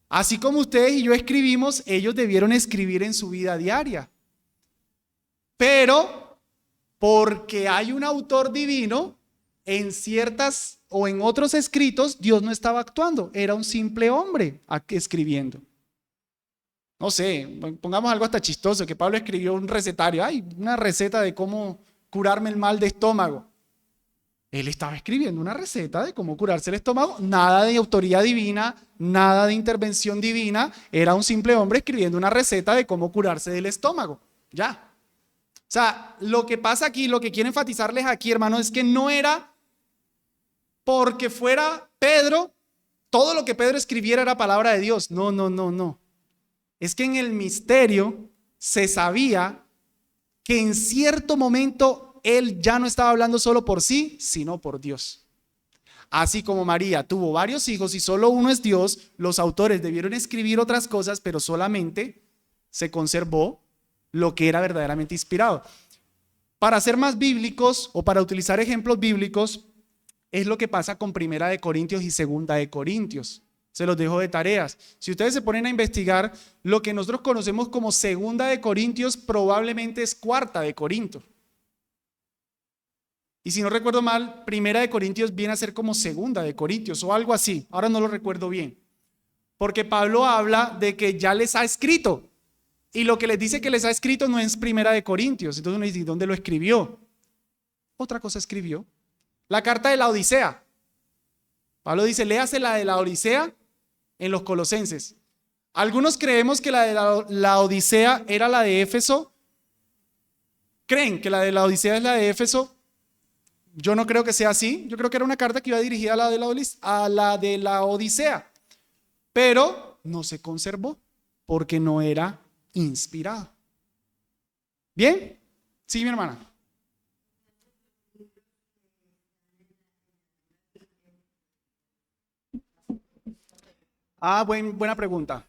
Así como ustedes y yo escribimos, ellos debieron escribir en su vida diaria. Pero, porque hay un autor divino, en ciertas o en otros escritos, Dios no estaba actuando. Era un simple hombre escribiendo. No sé, pongamos algo hasta chistoso, que Pablo escribió un recetario, una receta de cómo curarme el mal de estómago. Él estaba escribiendo una receta de cómo curarse el estómago, nada de autoridad divina, nada de intervención divina, era un simple hombre escribiendo una receta de cómo curarse del estómago. Ya. O sea, lo que pasa aquí, lo que quiero enfatizarles aquí, hermanos, es que no era porque fuera Pedro, todo lo que Pedro escribiera era palabra de Dios. No, no, no, no. Es que en el misterio se sabía que en cierto momento él ya no estaba hablando solo por sí, sino por Dios. Así como María tuvo varios hijos y solo uno es Dios, los autores debieron escribir otras cosas, pero solamente se conservó lo que era verdaderamente inspirado. Para ser más bíblicos o para utilizar ejemplos bíblicos, es lo que pasa con Primera de Corintios y Segunda de Corintios. Se los dejo de tareas. Si ustedes se ponen a investigar, lo que nosotros conocemos como Segunda de Corintios probablemente es Cuarta de Corinto. Y si no recuerdo mal, Primera de Corintios viene a ser como Segunda de Corintios o algo así. Ahora no lo recuerdo bien. Porque Pablo habla de que ya les ha escrito. Y lo que les dice que les ha escrito no es Primera de Corintios. Entonces uno dice, ¿dónde lo escribió? Otra cosa escribió. La carta de la Odisea. Pablo dice, léase la de la Odisea en los Colosenses. Algunos creemos que la de la Odisea era la de Éfeso. ¿Creen que la de la Odisea es la de Éfeso? Yo no creo que sea así. Yo creo que era una carta que iba dirigida a la de la Odisea. Pero no se conservó porque no era inspirado. ¿Bien? Sí, mi hermana. Buena pregunta.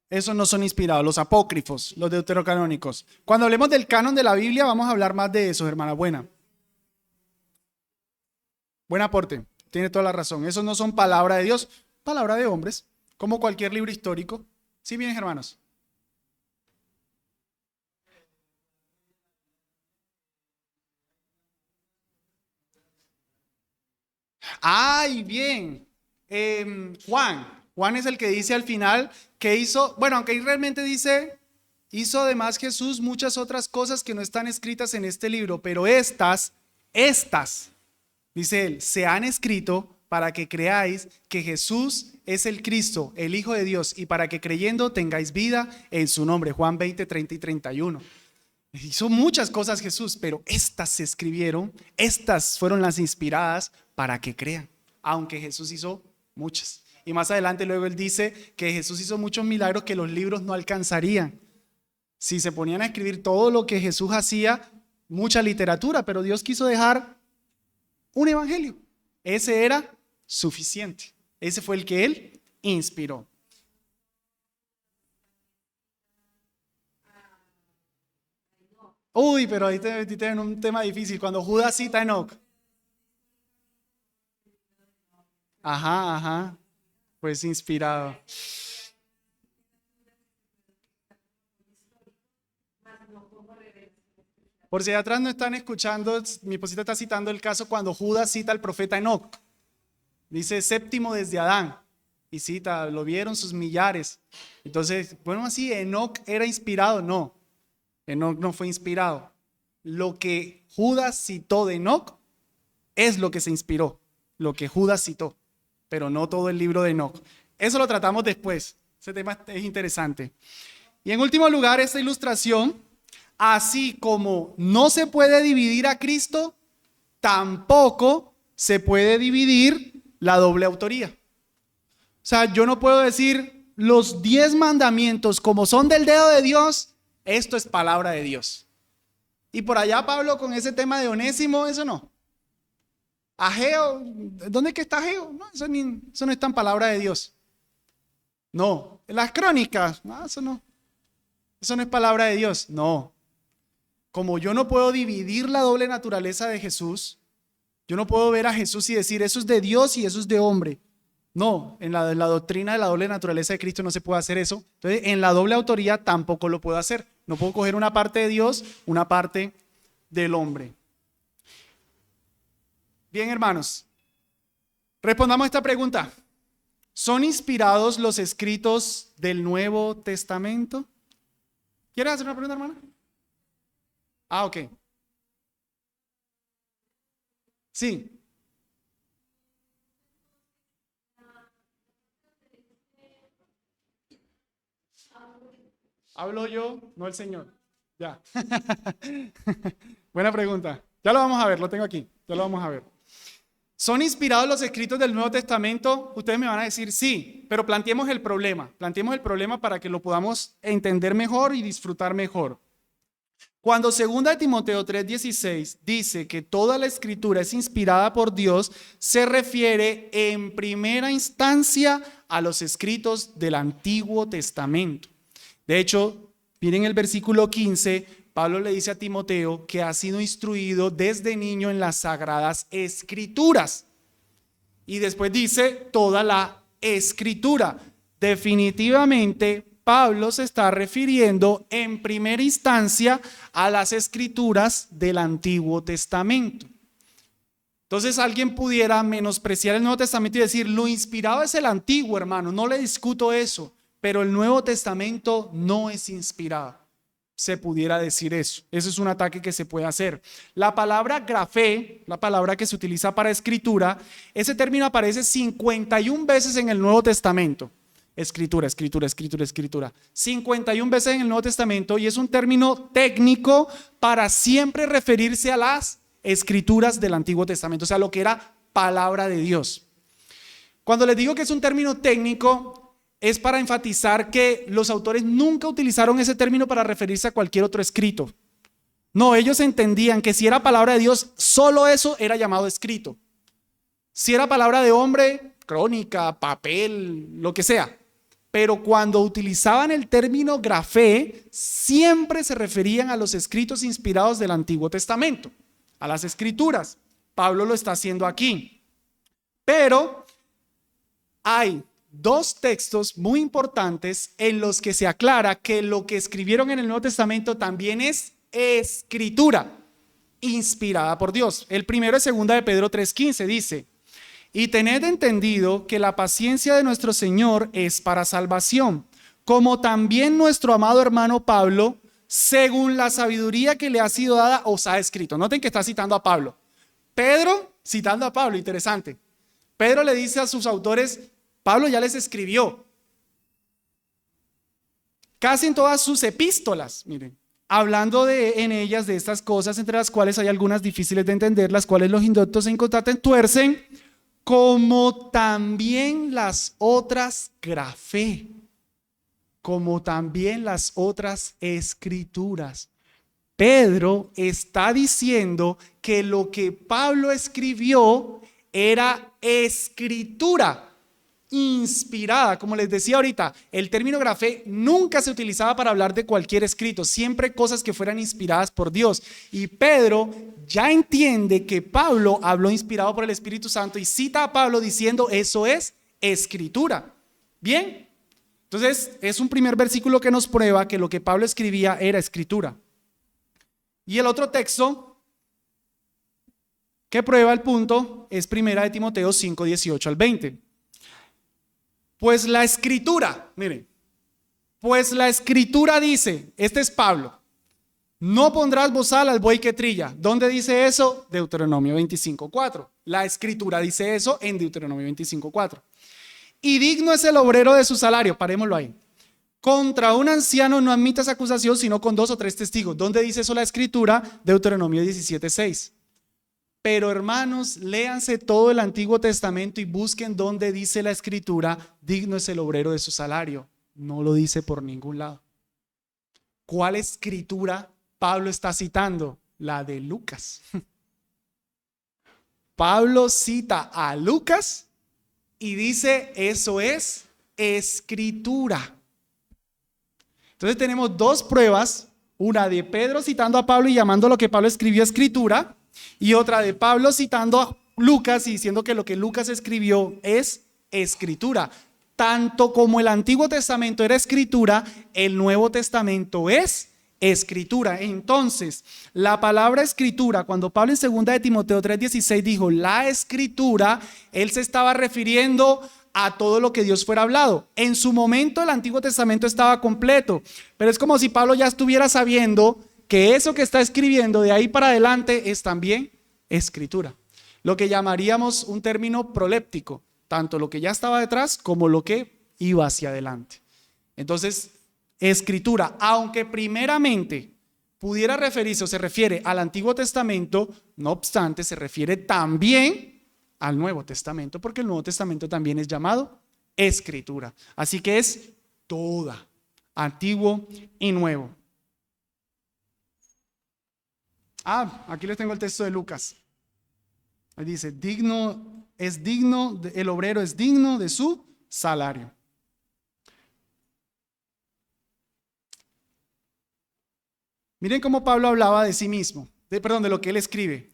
Esos no son inspirados, los apócrifos, los deuterocanónicos. Cuando hablemos del canon de la Biblia, vamos a hablar más de eso, hermana. Buen aporte. Tiene toda la razón. Esos no son palabra de Dios, palabra de hombres, como cualquier libro histórico. ¿Sí bien, hermanos? ¡Ay, bien! Juan es el que dice al final que hizo, bueno, aunque ahí realmente dice, hizo además Jesús muchas otras cosas que no están escritas en este libro, pero estas, dice él, se han escrito para que creáis que Jesús es el Cristo, el Hijo de Dios, y para que creyendo tengáis vida en su nombre. Juan 20, 30 y 31. Hizo muchas cosas Jesús, pero estas se escribieron, estas fueron las inspiradas para que crean, aunque Jesús hizo muchas. Y más adelante luego él dice que Jesús hizo muchos milagros que los libros no alcanzarían. Si se ponían a escribir todo lo que Jesús hacía, mucha literatura, pero Dios quiso dejar un evangelio. Ese era suficiente. Ese fue el que él inspiró. Uy, pero ahí te metiste en un tema difícil. Cuando Judas cita a Enoch. Ajá, ajá. Pues inspirado. Por si atrás no están escuchando, mi esposita está citando el caso cuando Judas cita al profeta Enoch. Dice séptimo desde Adán. Y cita, lo vieron sus millares. Entonces, bueno, así, Enoch era inspirado. No, Enoch no fue inspirado. Lo que Judas citó de Enoch es lo que se inspiró. Lo que Judas citó, pero no todo el libro de Enoch. Eso lo tratamos después. Ese tema es interesante. Y en último lugar, esta ilustración, así como no se puede dividir a Cristo, tampoco se puede dividir la doble autoría. O sea, yo no puedo decir los 10 mandamientos como son del dedo de Dios, esto es palabra de Dios. Y por allá Pablo con ese tema de Onésimo, eso no. Ageo, ¿dónde es que está Ageo? No, eso no está en palabra de Dios. No, las crónicas, no, eso no. Eso no es palabra de Dios, no. Como yo no puedo dividir la doble naturaleza de Jesús, yo no puedo ver a Jesús y decir eso es de Dios y eso es de hombre. No, en la doctrina de la doble naturaleza de Cristo no se puede hacer eso. Entonces, en la doble autoría tampoco lo puedo hacer. No puedo coger una parte de Dios, una parte del hombre. Bien, hermanos, respondamos esta pregunta. ¿Son inspirados los escritos del Nuevo Testamento? ¿Quieres hacer una pregunta, hermana? Ah, ok. Sí. Hablo yo, no el Señor. Ya. Buena pregunta. Ya lo vamos a ver, lo tengo aquí. Ya lo vamos a ver. ¿Son inspirados los escritos del Nuevo Testamento? Ustedes me van a decir sí, pero planteemos el problema. Planteemos el problema para que lo podamos entender mejor y disfrutar mejor. Cuando 2 Timoteo 3:16 dice que toda la escritura es inspirada por Dios, se refiere en primera instancia a los escritos del Antiguo Testamento. De hecho, miren el versículo 15, Pablo le dice a Timoteo que ha sido instruido desde niño en las sagradas escrituras. Y después dice toda la escritura. Definitivamente, Pablo se está refiriendo en primera instancia a las escrituras del Antiguo Testamento. Entonces alguien pudiera menospreciar el Nuevo Testamento y decir, lo inspirado es el Antiguo, hermano, no le discuto eso, pero el Nuevo Testamento no es inspirado. Se pudiera decir eso. Eso es un ataque que se puede hacer. La palabra grafé, la palabra que se utiliza para escritura, ese término aparece 51 veces en el Nuevo Testamento. Escritura, escritura, escritura, escritura. 51 veces en el Nuevo Testamento y es un término técnico para siempre referirse a las escrituras del Antiguo Testamento, o sea, lo que era palabra de Dios. Cuando les digo que es un término técnico, es para enfatizar que los autores nunca utilizaron ese término para referirse a cualquier otro escrito. No, ellos entendían que si era palabra de Dios, solo eso era llamado escrito. Si era palabra de hombre, crónica, papel, lo que sea. Pero cuando utilizaban el término grafé, siempre se referían a los escritos inspirados del Antiguo Testamento, a las escrituras. Pablo lo está haciendo aquí. Pero hay dos textos muy importantes en los que se aclara que lo que escribieron en el Nuevo Testamento también es escritura inspirada por Dios. El primero es 2 de Pedro 3:15, dice: y tened entendido que la paciencia de nuestro Señor es para salvación, como también nuestro amado hermano Pablo, según la sabiduría que le ha sido dada, os ha escrito. Noten que está citando a Pablo. Pedro citando a Pablo, interesante. Pedro le dice a sus autores, Pablo ya les escribió. Casi en todas sus epístolas, miren, hablando en ellas de estas cosas, entre las cuales hay algunas difíciles de entender, las cuales los indoctos en contraten tuercen, como también las otras grafé, como también las otras escrituras. Pedro está diciendo que lo que Pablo escribió era escritura inspirada. Como les decía ahorita, el término grafé nunca se utilizaba para hablar de cualquier escrito, siempre cosas que fueran inspiradas por Dios. Y Pedro ya entiende que Pablo habló inspirado por el Espíritu Santo y cita a Pablo diciendo eso es escritura. Bien, entonces es un primer versículo que nos prueba que lo que Pablo escribía era escritura. Y el otro texto que prueba el punto es 1 de Timoteo 5:18 al 20. Pues la escritura, miren, pues la escritura dice, este es Pablo, no pondrás bozal al buey que trilla. ¿Dónde dice eso? Deuteronomio 25:4. La escritura dice eso en Deuteronomio 25:4. Y digno es el obrero de su salario, parémoslo ahí. Contra un anciano no admitas acusación sino con 2 o 3 testigos. ¿Dónde dice eso la escritura? Deuteronomio 17:6. Pero hermanos, léanse todo el Antiguo Testamento y busquen dónde dice la escritura, digno es el obrero de su salario. No lo dice por ningún lado. ¿Cuál escritura Pablo está citando? La de Lucas. Pablo cita a Lucas y dice, eso es escritura. Entonces tenemos dos pruebas, una de Pedro citando a Pablo y llamando lo que Pablo escribió escritura, y otra de Pablo citando a Lucas y diciendo que lo que Lucas escribió es escritura. Tanto como el Antiguo Testamento era escritura, el Nuevo Testamento es escritura. Entonces, la palabra escritura, cuando Pablo en 2 de Timoteo 3:16 dijo la escritura, él se estaba refiriendo a todo lo que Dios fuera hablado. En su momento el Antiguo Testamento estaba completo, pero es como si Pablo ya estuviera sabiendo que eso que está escribiendo de ahí para adelante es también escritura. Lo que llamaríamos un término proléptico, tanto lo que ya estaba detrás como lo que iba hacia adelante. Entonces, escritura, aunque primeramente pudiera referirse o se refiere al Antiguo Testamento, no obstante se refiere también al Nuevo Testamento, porque el Nuevo Testamento también es llamado escritura. Así que es toda, Antiguo y Nuevo. Aquí les tengo el texto de Lucas. Ahí dice, el obrero es digno de su salario. Miren cómo Pablo hablaba de sí mismo, de lo que él escribe.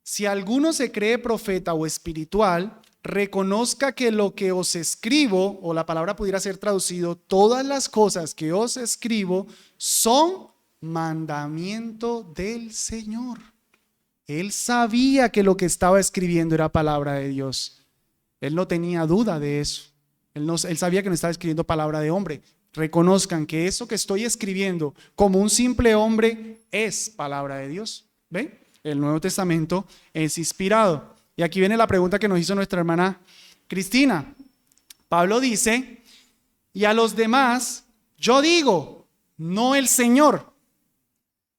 Si alguno se cree profeta o espiritual, reconozca que lo que os escribo, o la palabra pudiera ser traducido, todas las cosas que os escribo son mandamiento del Señor. Él sabía que lo que estaba escribiendo era palabra de Dios. Él no tenía duda de eso. Él sabía que no estaba escribiendo palabra de hombre. Reconozcan que eso que estoy escribiendo como un simple hombre es palabra de Dios. ¿Ven? El Nuevo Testamento es inspirado. Y aquí viene la pregunta que nos hizo nuestra hermana Cristina. Pablo dice, y a los demás yo digo, no el Señor.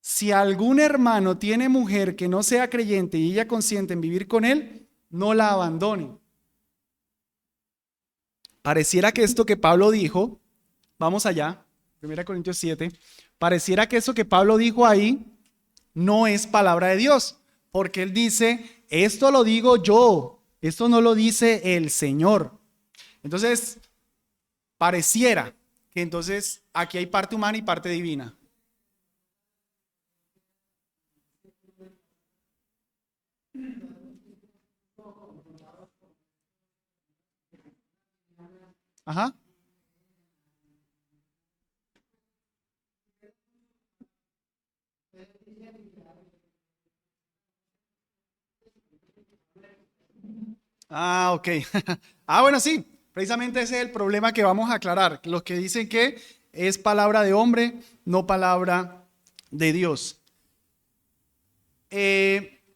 Si algún hermano tiene mujer que no sea creyente y ella consiente en vivir con él, no la abandone. Pareciera que esto que Pablo dijo, vamos allá, 1 Corintios 7, pareciera que eso que Pablo dijo ahí no es palabra de Dios, porque él dice, esto lo digo yo, esto no lo dice el Señor. Entonces, pareciera que entonces aquí hay parte humana y parte divina. Ajá. Ok. Bueno, sí. Precisamente ese es el problema que vamos a aclarar. Los que dicen que es palabra de hombre, no palabra de Dios.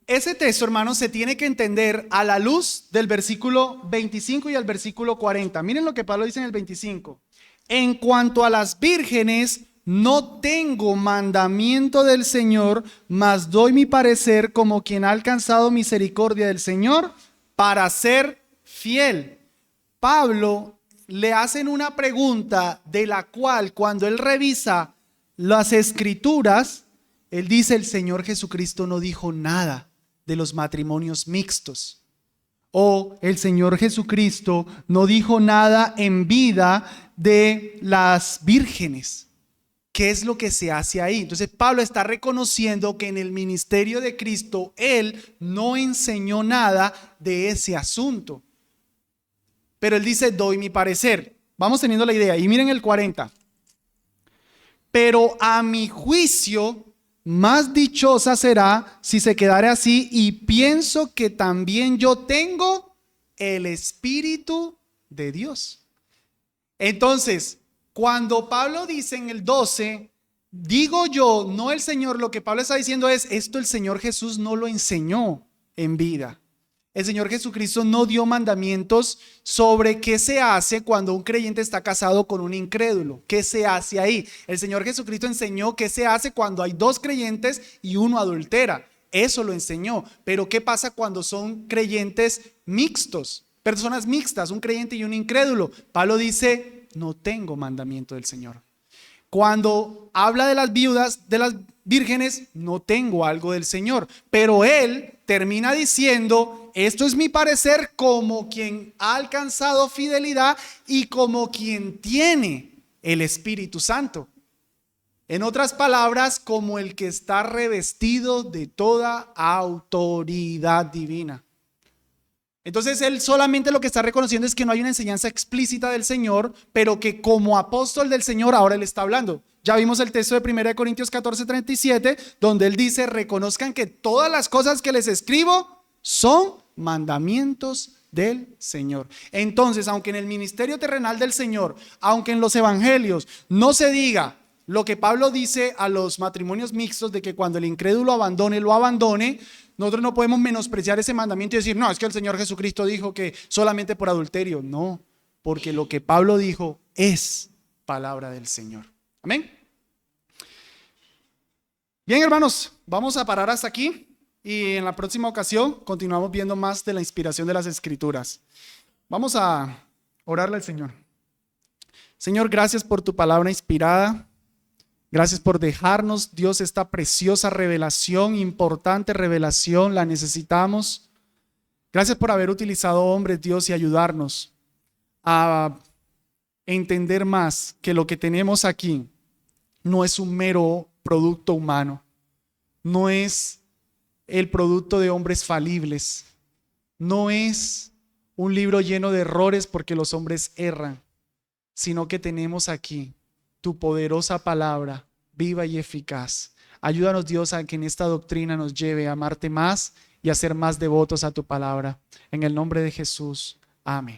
Ese texto, hermanos, se tiene que entender a la luz del versículo 25 y al versículo 40. Miren lo que Pablo dice en el 25. En cuanto a las vírgenes, no tengo mandamiento del Señor, mas doy mi parecer como quien ha alcanzado misericordia del Señor para ser fiel. Pablo le hacen una pregunta de la cual cuando él revisa las escrituras, él dice, el Señor Jesucristo no dijo nada de los matrimonios mixtos. O el Señor Jesucristo no dijo nada en vida de las vírgenes. ¿Qué es lo que se hace ahí? Entonces Pablo está reconociendo que en el ministerio de Cristo él no enseñó nada de ese asunto. Pero él dice, doy mi parecer. Vamos teniendo la idea. Y miren el 40. Pero a mi juicio, más dichosa será si se quedare así, y pienso que también yo tengo el Espíritu de Dios. Entonces, cuando Pablo dice en el 12, digo yo, no el Señor, lo que Pablo está diciendo es, esto el Señor Jesús no lo enseñó en vida. El Señor Jesucristo no dio mandamientos sobre qué se hace cuando un creyente está casado con un incrédulo. ¿Qué se hace ahí? El Señor Jesucristo enseñó qué se hace cuando hay dos creyentes y uno adultera. Eso lo enseñó. Pero ¿qué pasa cuando son creyentes mixtos? Personas mixtas, un creyente y un incrédulo. Pablo dice, no tengo mandamiento del Señor. Cuando habla de las viudas, de las vírgenes, no tengo algo del Señor. Pero él termina diciendo, esto es mi parecer como quien ha alcanzado fidelidad y como quien tiene el Espíritu Santo. En otras palabras, como el que está revestido de toda autoridad divina. Entonces él solamente lo que está reconociendo es que no hay una enseñanza explícita del Señor, pero que como apóstol del Señor ahora él está hablando. Ya vimos el texto de 1 Corintios 14:37, donde él dice, reconozcan que todas las cosas que les escribo son mandamientos del Señor. Entonces, aunque en el ministerio terrenal del Señor, aunque en los evangelios no se diga lo que Pablo dice a los matrimonios mixtos de que cuando el incrédulo abandone, lo abandone, nosotros no podemos menospreciar ese mandamiento y decir, no, es que el Señor Jesucristo dijo que solamente por adulterio. No, porque lo que Pablo dijo es palabra del Señor. Amén. Bien, hermanos, vamos a parar hasta aquí y en la próxima ocasión continuamos viendo más de la inspiración de las Escrituras. Vamos a orarle al Señor. Señor, gracias por tu palabra inspirada. Gracias por dejarnos, Dios, esta preciosa revelación, importante revelación, la necesitamos. Gracias por haber utilizado hombres, Dios, y ayudarnos a entender más que lo que tenemos aquí no es un mero producto humano, no es el producto de hombres falibles, no es un libro lleno de errores porque los hombres erran, sino que tenemos aquí tu poderosa palabra, viva y eficaz. Ayúdanos, Dios, a que en esta doctrina nos lleve a amarte más y a ser más devotos a tu palabra. En el nombre de Jesús. Amén.